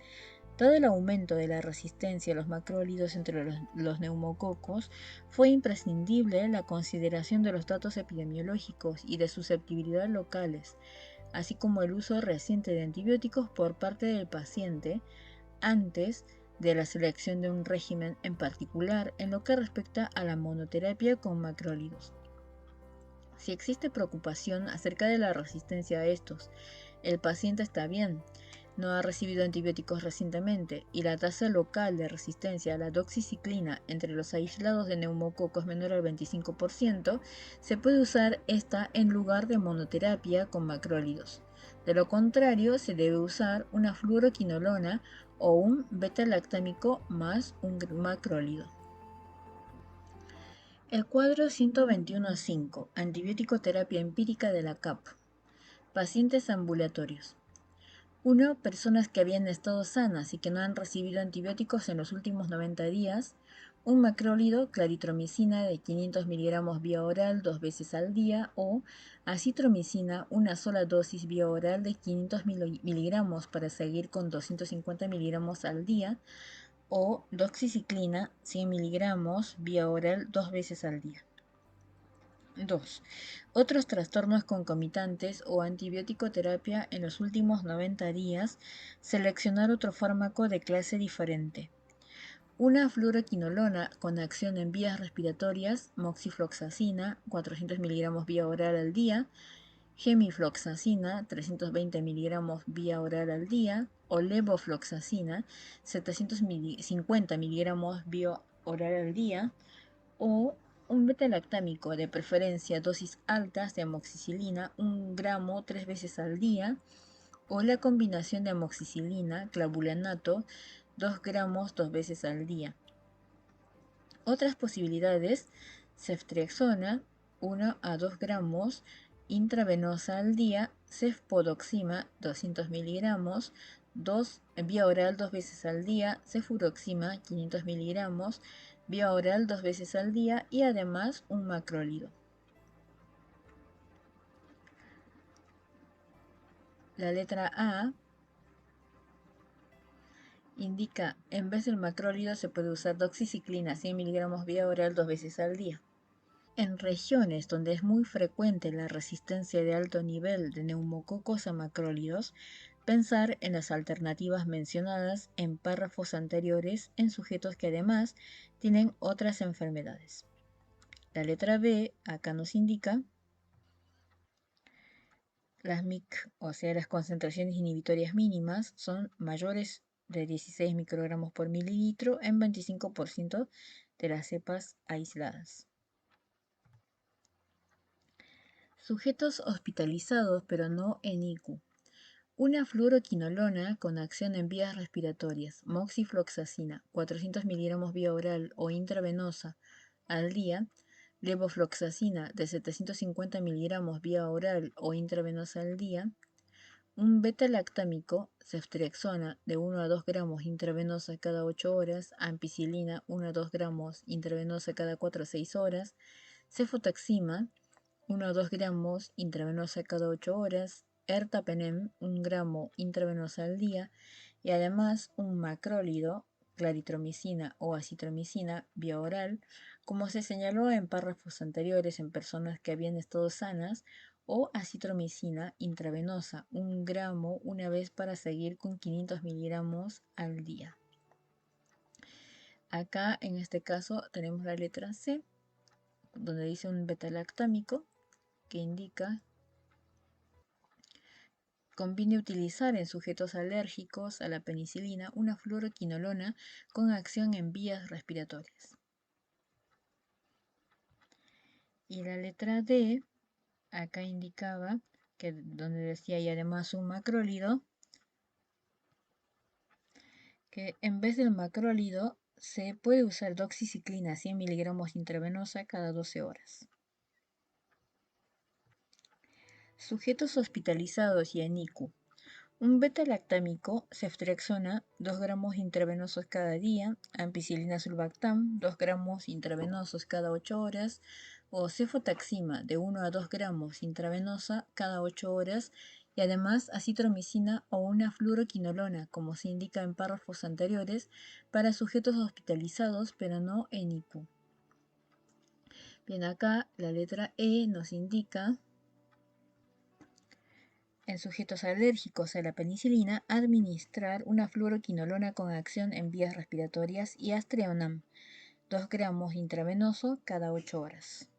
Dado el aumento de la resistencia a los macrólidos entre los neumococos, fue imprescindible la consideración de los datos epidemiológicos y de susceptibilidad locales, así como el uso reciente de antibióticos por parte del paciente antes de la selección de un régimen en particular en lo que respecta a la monoterapia con macrólidos. Si existe preocupación acerca de la resistencia a estos, el paciente está bien, no ha recibido antibióticos recientemente y la tasa local de resistencia a la doxiciclina entre los aislados de neumococos menor al 25%, se puede usar esta en lugar de monoterapia con macrólidos. De lo contrario, se debe usar una fluoroquinolona o un beta-lactámico más un macrólido. El cuadro 121.5, antibiótico terapia empírica de la CAP. Pacientes ambulatorios. 1. Personas que habían estado sanas y que no han recibido antibióticos en los últimos 90 días. Un macrólido, claritromicina de 500 mg vía oral 2 veces al día o acitromicina, una sola dosis vía oral de 500 mg para seguir con 250 mg al día o doxiciclina 100 mg vía oral 2 veces al día. 2. Otros trastornos concomitantes o antibiótico terapia en los últimos 90 días, seleccionar otro fármaco de clase diferente. Una fluoroquinolona con acción en vías respiratorias, moxifloxacina, 400 mg vía oral al día, gemifloxacina, 320 mg vía oral al día, o levofloxacina, 750 mg vía oral al día, o un beta-lactámico, de preferencia dosis altas de amoxicilina, 1 gramo 3 veces al día, o la combinación de amoxicilina, clavulanato, 2 gramos 2 veces al día. Otras posibilidades, ceftriaxona, 1 a 2 gramos intravenosa al día, cefpodoxima, 200 miligramos, vía oral 2 veces al día, cefuroxima, 500 miligramos, vía oral 2 veces al día y además un macrólido. La letra A indica, en vez del macrólido se puede usar doxiciclina 100 miligramos vía oral 2 veces al día. En regiones donde es muy frecuente la resistencia de alto nivel de neumococos a macrólidos, pensar en las alternativas mencionadas en párrafos anteriores en sujetos que además tienen otras enfermedades. La letra B acá nos indica las MIC, o sea, las concentraciones inhibitorias mínimas, son mayores de 16 microgramos por mililitro en 25% de las cepas aisladas. Sujetos hospitalizados pero no en ICU. Una fluoroquinolona con acción en vías respiratorias, moxifloxacina, 400 miligramos vía oral o intravenosa al día, levofloxacina de 750 miligramos vía oral o intravenosa al día, un beta-lactámico, ceftriaxona de 1 a 2 gramos intravenosa cada 8 horas, ampicilina 1 a 2 gramos intravenosa cada 4 a 6 horas, cefotaxima 1 a 2 gramos intravenosa cada 8 horas, ertapenem 1 gramo intravenosa al día y además un macrólido, claritromicina o acitromicina vía oral, como se señaló en párrafos anteriores en personas que habían estado sanas, o acitromicina intravenosa 1 gramo una vez para seguir con 500 miligramos al día. Acá en este caso tenemos la letra C, donde dice un beta-lactámico, que indica conviene utilizar en sujetos alérgicos a la penicilina una fluoroquinolona con acción en vías respiratorias. Y la letra D, acá indicaba que donde decía y además un macrólido, que en vez del macrólido se puede usar doxiciclina 100 miligramos intravenosa cada 12 horas. Sujetos hospitalizados y en ICU. Un beta-lactámico, ceftriaxona, 2 gramos intravenosos cada día, ampicilina sulbactam, 2 gramos intravenosos cada 8 horas, o cefotaxima, de 1 a 2 gramos intravenosa cada 8 horas, y además acitromicina o una fluoroquinolona, como se indica en párrafos anteriores, para sujetos hospitalizados pero no en ICU. Bien, acá la letra E nos indica, en sujetos alérgicos a la penicilina, administrar una fluoroquinolona con acción en vías respiratorias y Aztreonam, 2 gramos intravenoso cada 8 horas.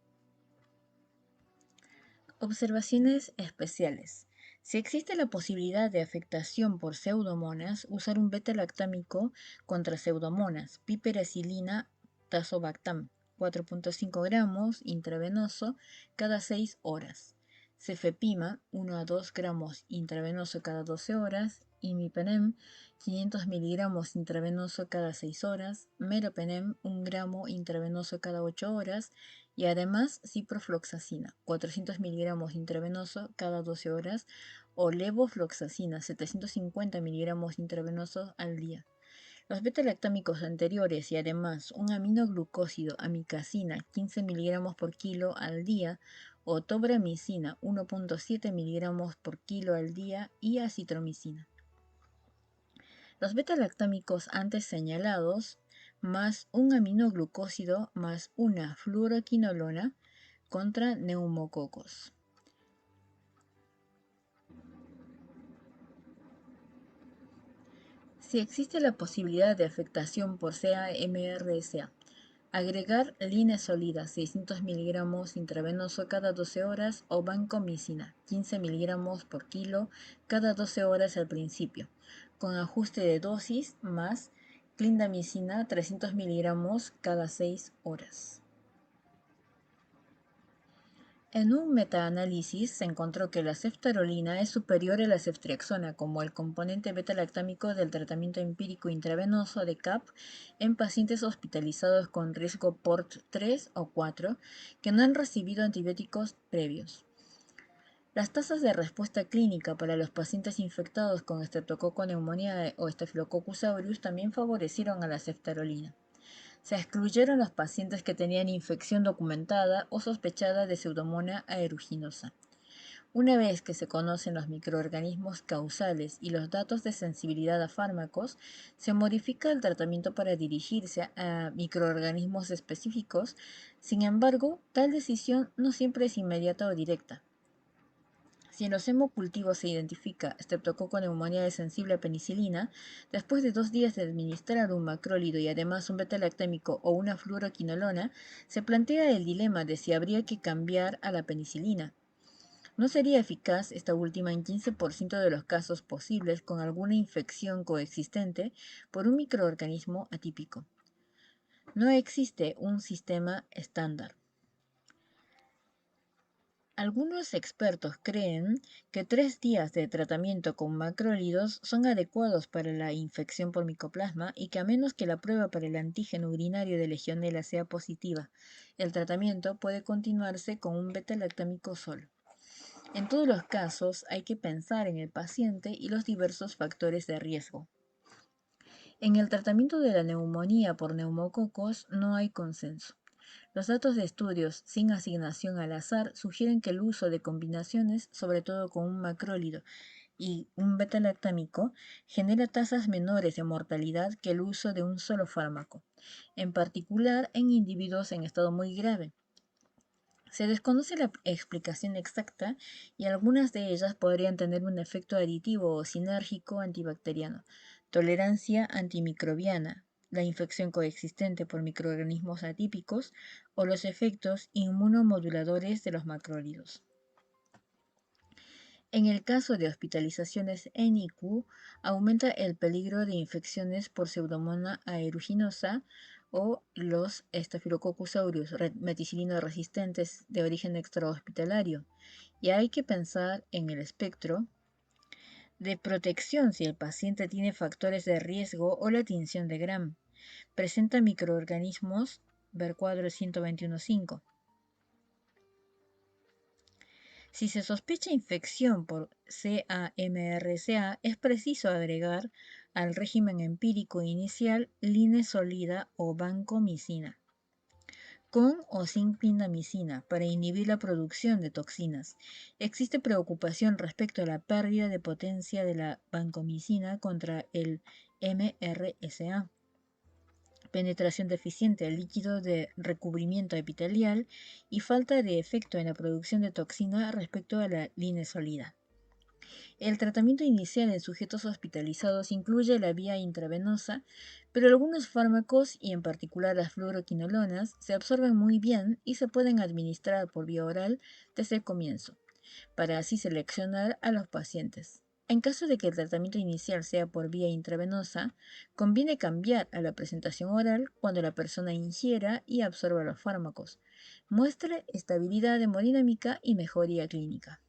Observaciones especiales. Si existe la posibilidad de afectación por pseudomonas, usar un beta-lactámico contra pseudomonas, piperacilina tazobactam, 4.5 gramos intravenoso cada 6 horas. Cefepima, 1 a 2 gramos intravenoso cada 12 horas. Imipenem, 500 miligramos intravenoso cada 6 horas. Meropenem, 1 gramo intravenoso cada 8 horas. Y además ciprofloxacina, 400 miligramos intravenoso cada 12 horas. O levofloxacina, 750 miligramos intravenosos al día. Los beta-lactámicos anteriores y además un aminoglucósido amicacina 15 miligramos por kilo al día o tobramicina 1.7 miligramos por kilo al día y acitromicina. Los beta-lactámicos antes señalados más un aminoglucósido más una fluoroquinolona contra neumococos. Si existe la posibilidad de afectación por CA-MRSA, agregar linesolida 600 miligramos intravenoso cada 12 horas o vancomicina 15 miligramos por kilo cada 12 horas al principio, con ajuste de dosis más clindamicina 300 miligramos cada 6 horas. En un metaanálisis se encontró que la ceftarolina es superior a la ceftriaxona como el componente beta-lactámico del tratamiento empírico intravenoso de CAP en pacientes hospitalizados con riesgo PORT 3 o 4 que no han recibido antibióticos previos. Las tasas de respuesta clínica para los pacientes infectados con Streptococcus pneumoniae o Staphylococcus aureus también favorecieron a la ceftarolina. Se excluyeron los pacientes que tenían infección documentada o sospechada de Pseudomonas aeruginosa. Una vez que se conocen los microorganismos causales y los datos de sensibilidad a fármacos, se modifica el tratamiento para dirigirse a microorganismos específicos. Sin embargo, tal decisión no siempre es inmediata o directa. Si en los hemocultivos se identifica Streptococcus pneumoniae sensible a penicilina, después de 2 días de administrar un macrólido y además un beta-lactámico o una fluoroquinolona, se plantea el dilema de si habría que cambiar a la penicilina. No sería eficaz esta última en 15% de los casos posibles con alguna infección coexistente por un microorganismo atípico. No existe un sistema estándar. Algunos expertos creen que 3 días de tratamiento con macrólidos son adecuados para la infección por micoplasma y que a menos que la prueba para el antígeno urinario de Legionella sea positiva, el tratamiento puede continuarse con un beta-lactámico solo. En todos los casos hay que pensar en el paciente y los diversos factores de riesgo. En el tratamiento de la neumonía por neumococos no hay consenso. Los datos de estudios sin asignación al azar sugieren que el uso de combinaciones, sobre todo con un macrólido y un beta-lactámico, genera tasas menores de mortalidad que el uso de un solo fármaco, en particular en individuos en estado muy grave. Se desconoce la explicación exacta y algunas de ellas podrían tener un efecto aditivo o sinérgico antibacteriano, tolerancia antimicrobiana, la infección coexistente por microorganismos atípicos o los efectos inmunomoduladores de los macrólidos. En el caso de hospitalizaciones en ICU, aumenta el peligro de infecciones por Pseudomonas aeruginosa o los Staphylococcus aureus meticilina resistentes de origen extrahospitalario, y hay que pensar en el espectro de protección si el paciente tiene factores de riesgo o la tinción de Gram. Presenta microorganismos, ver cuadro 121.5. Si se sospecha infección por CA-MRSA, es preciso agregar al régimen empírico inicial linesolida o vancomicina. con o sin clindamicina para inhibir la producción de toxinas. Existe preocupación respecto a la pérdida de potencia de la vancomicina contra el MRSA, penetración deficiente al líquido de recubrimiento epitelial y falta de efecto en la producción de toxina respecto a la linezolida. El tratamiento inicial en sujetos hospitalizados incluye la vía intravenosa, pero algunos fármacos, y en particular las fluoroquinolonas, se absorben muy bien y se pueden administrar por vía oral desde el comienzo, para así seleccionar a los pacientes. En caso de que el tratamiento inicial sea por vía intravenosa, conviene cambiar a la presentación oral cuando la persona ingiera y absorba los fármacos, muestre estabilidad hemodinámica y mejoría clínica.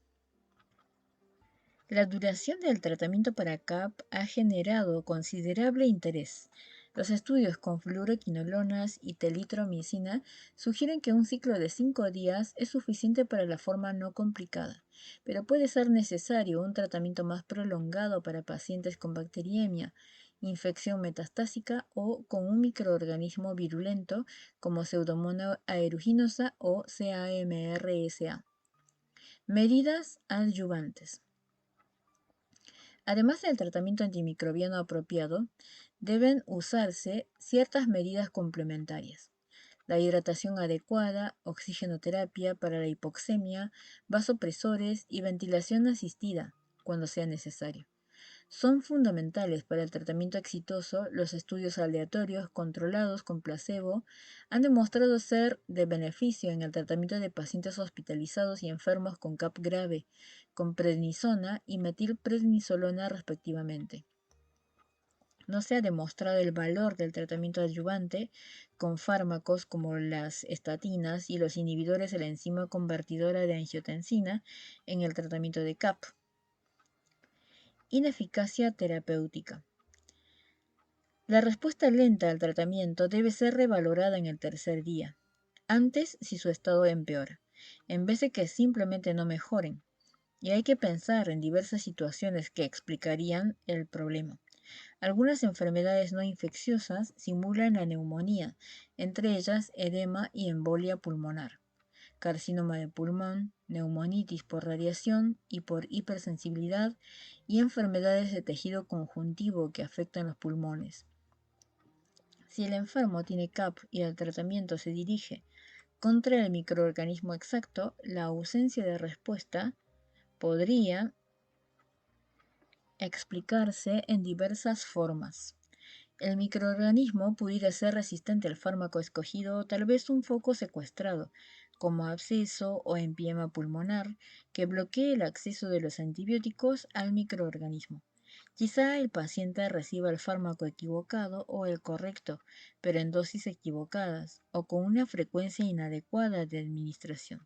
La duración del tratamiento para CAP ha generado considerable interés. Los estudios con fluoroquinolonas y telitromicina sugieren que un ciclo de 5 días es suficiente para la forma no complicada, pero puede ser necesario un tratamiento más prolongado para pacientes con bacteriemia, infección metastásica o con un microorganismo virulento como Pseudomonas aeruginosa o CAMRSA. Medidas adyuvantes. Además del tratamiento antimicrobiano apropiado, deben usarse ciertas medidas complementarias. La hidratación adecuada, oxigenoterapia para la hipoxemia, vasopresores y ventilación asistida, cuando sea necesario. Son fundamentales para el tratamiento exitoso. Los estudios aleatorios controlados con placebo han demostrado ser de beneficio en el tratamiento de pacientes hospitalizados y enfermos con CAP grave, con prednisona y metilprednisolona respectivamente. No se ha demostrado el valor del tratamiento adyuvante con fármacos como las estatinas y los inhibidores de la enzima convertidora de angiotensina en el tratamiento de CAP. Ineficacia terapéutica. La respuesta lenta al tratamiento debe ser revalorada en el tercer día, antes si su estado empeora, en vez de que simplemente no mejoren, y hay que pensar en diversas situaciones que explicarían el problema. Algunas enfermedades no infecciosas simulan la neumonía, entre ellas edema y embolia pulmonar, carcinoma de pulmón, neumonitis por radiación y por hipersensibilidad y enfermedades de tejido conjuntivo que afectan los pulmones. Si el enfermo tiene CAP y el tratamiento se dirige contra el microorganismo exacto, la ausencia de respuesta podría explicarse en diversas formas. El microorganismo pudiera ser resistente al fármaco escogido o tal vez un foco secuestrado, como absceso o empiema pulmonar, que bloquee el acceso de los antibióticos al microorganismo. Quizá el paciente reciba el fármaco equivocado o el correcto, pero en dosis equivocadas o con una frecuencia inadecuada de administración.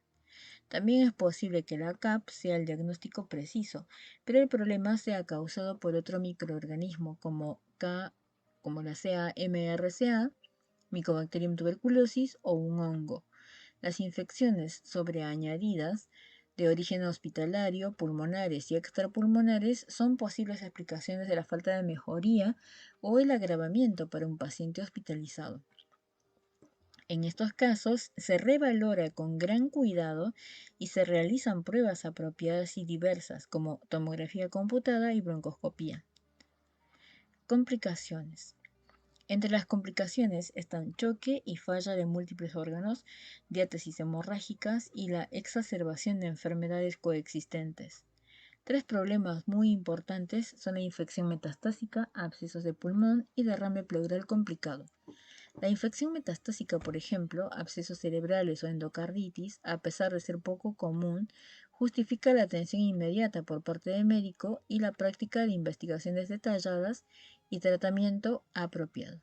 También es posible que la CAP sea el diagnóstico preciso, pero el problema sea causado por otro microorganismo como la CA-MRSA, Mycobacterium tuberculosis o un hongo. Las infecciones sobreañadidas de origen hospitalario, pulmonares y extrapulmonares son posibles explicaciones de la falta de mejoría o el agravamiento para un paciente hospitalizado. En estos casos se revalora con gran cuidado y se realizan pruebas apropiadas y diversas como tomografía computada y broncoscopía. Complicaciones. Entre las complicaciones están choque y falla de múltiples órganos, diátesis hemorrágicas y la exacerbación de enfermedades coexistentes. Tres problemas muy importantes son la infección metastásica, abscesos de pulmón y derrame pleural complicado. La infección metastásica, por ejemplo, abscesos cerebrales o endocarditis, a pesar de ser poco común, justifica la atención inmediata por parte del médico y la práctica de investigaciones detalladas y tratamiento apropiado.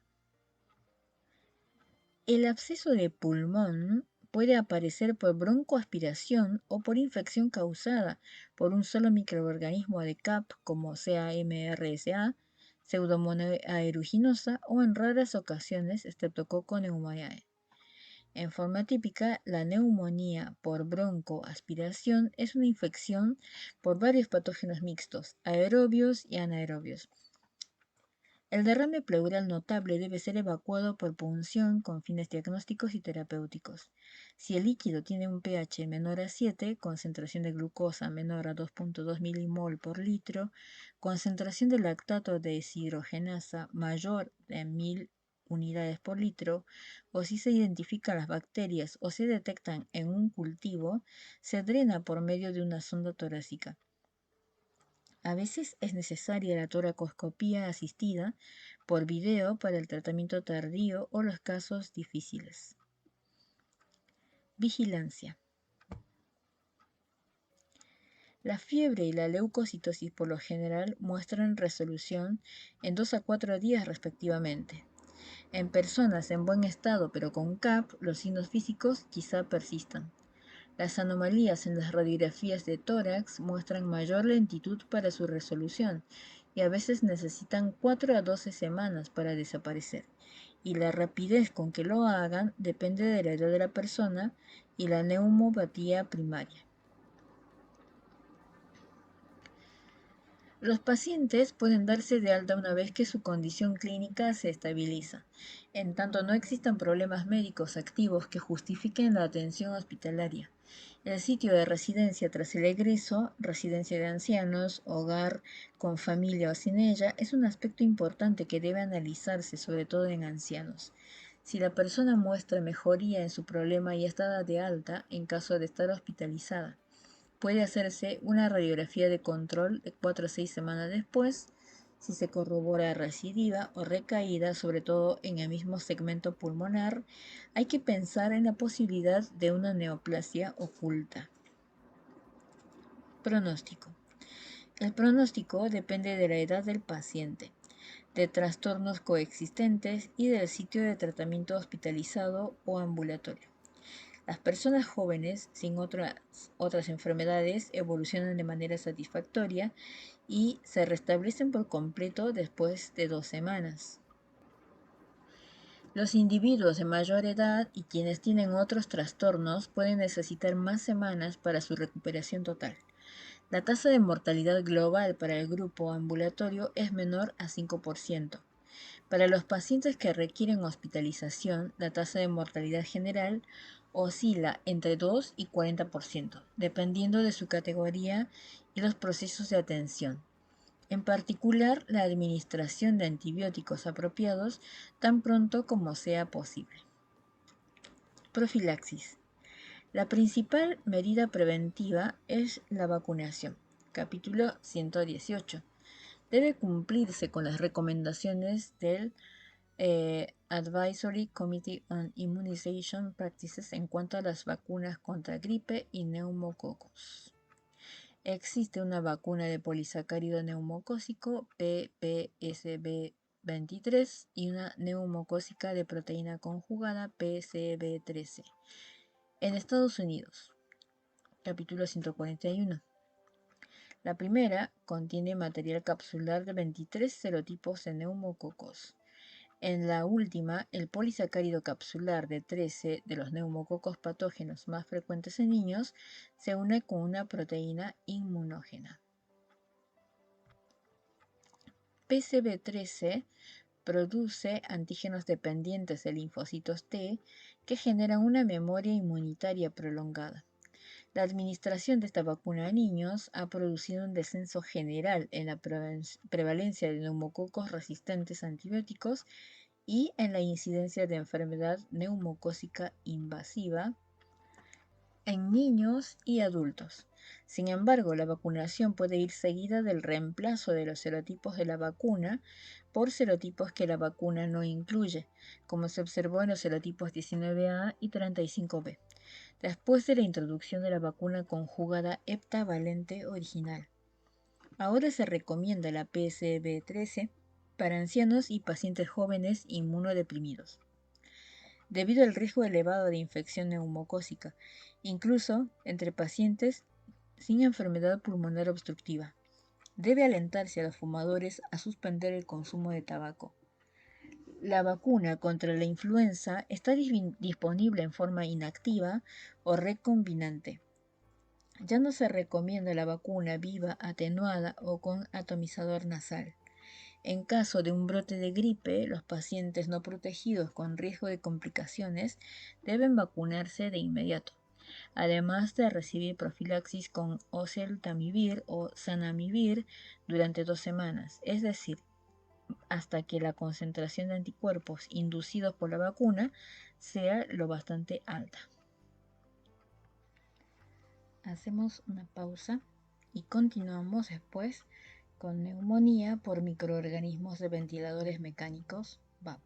El absceso de pulmón puede aparecer por broncoaspiración o por infección causada por un solo microorganismo de CAP como CAMRSA, Pseudomonas aeruginosa o en raras ocasiones Streptococcus pneumoniae. En forma típica, la neumonía por broncoaspiración es una infección por varios patógenos mixtos, aerobios y anaerobios. El derrame pleural notable debe ser evacuado por punción con fines diagnósticos y terapéuticos. Si el líquido tiene un pH menor a 7, concentración de glucosa menor a 2.2 milimol por litro, concentración de lactato de deshidrogenasa mayor de 1000 unidades por litro, o si se identifican las bacterias o se detectan en un cultivo, se drena por medio de una sonda torácica. A veces es necesaria la toracoscopía asistida por video para el tratamiento tardío o los casos difíciles. Vigilancia. La fiebre y la leucocitosis por lo general muestran resolución en 2 a 4 días respectivamente. En personas en buen estado pero con CAP, los signos físicos quizá persistan. Las anomalías en las radiografías de tórax muestran mayor lentitud para su resolución y a veces necesitan 4 a 12 semanas para desaparecer. Y la rapidez con que lo hagan depende de la edad de la persona y la neumopatía primaria. Los pacientes pueden darse de alta una vez que su condición clínica se estabiliza, en tanto no existan problemas médicos activos que justifiquen la atención hospitalaria. El sitio de residencia tras el egreso, residencia de ancianos, hogar con familia o sin ella, es un aspecto importante que debe analizarse, sobre todo en ancianos. Si la persona muestra mejoría en su problema y está dada de alta en caso de estar hospitalizada, puede hacerse una radiografía de control de 4 a 6 semanas después, si se corrobora recidiva o recaída, sobre todo en el mismo segmento pulmonar. Hay que pensar en la posibilidad de una neoplasia oculta. Pronóstico. El pronóstico depende de la edad del paciente, de trastornos coexistentes y del sitio de tratamiento hospitalizado o ambulatorio. Las personas jóvenes sin otras enfermedades evolucionan de manera satisfactoria y se restablecen por completo después de 2 semanas. Los individuos de mayor edad y quienes tienen otros trastornos pueden necesitar más semanas para su recuperación total. La tasa de mortalidad global para el grupo ambulatorio es menor a 5%. Para los pacientes que requieren hospitalización, la tasa de mortalidad general oscila entre 2 y 40%, dependiendo de su categoría y los procesos de atención. En particular, la administración de antibióticos apropiados tan pronto como sea posible. Profilaxis. La principal medida preventiva es la vacunación. Capítulo 118. Debe cumplirse con las recomendaciones del Advisory Committee on Immunization Practices en cuanto a las vacunas contra gripe y neumococos. Existe una vacuna de polisacárido neumocócico PPSB23 y una neumocócica de proteína conjugada PCB13 en Estados Unidos. Capítulo 141. La primera contiene material capsular de 23 serotipos de neumococos. En la última, el polisacárido capsular de 13 de los neumococos patógenos más frecuentes en niños se une con una proteína inmunógena. PCB13 produce antígenos dependientes de linfocitos T que generan una memoria inmunitaria prolongada. La administración de esta vacuna a niños ha producido un descenso general en la prevalencia de neumococos resistentes a antibióticos y en la incidencia de enfermedad neumocócica invasiva en niños y adultos. Sin embargo, la vacunación puede ir seguida del reemplazo de los serotipos de la vacuna por serotipos que la vacuna no incluye, como se observó en los serotipos 19A y 35B, después de la introducción de la vacuna conjugada heptavalente original. Ahora se recomienda la PCB13 para ancianos y pacientes jóvenes inmunodeprimidos, debido al riesgo elevado de infección neumocócica, incluso entre pacientes sin enfermedad pulmonar obstructiva. Debe alentarse a los fumadores a suspender el consumo de tabaco. La vacuna contra la influenza está disponible en forma inactiva o recombinante. Ya no se recomienda la vacuna viva, atenuada o con atomizador nasal. En caso de un brote de gripe, los pacientes no protegidos con riesgo de complicaciones deben vacunarse de inmediato, además de recibir profilaxis con oseltamivir o zanamivir durante 2 semanas, es decir, hasta que la concentración de anticuerpos inducidos por la vacuna sea lo bastante alta. Hacemos una pausa y continuamos después con neumonía por microorganismos de ventiladores mecánicos, VAP.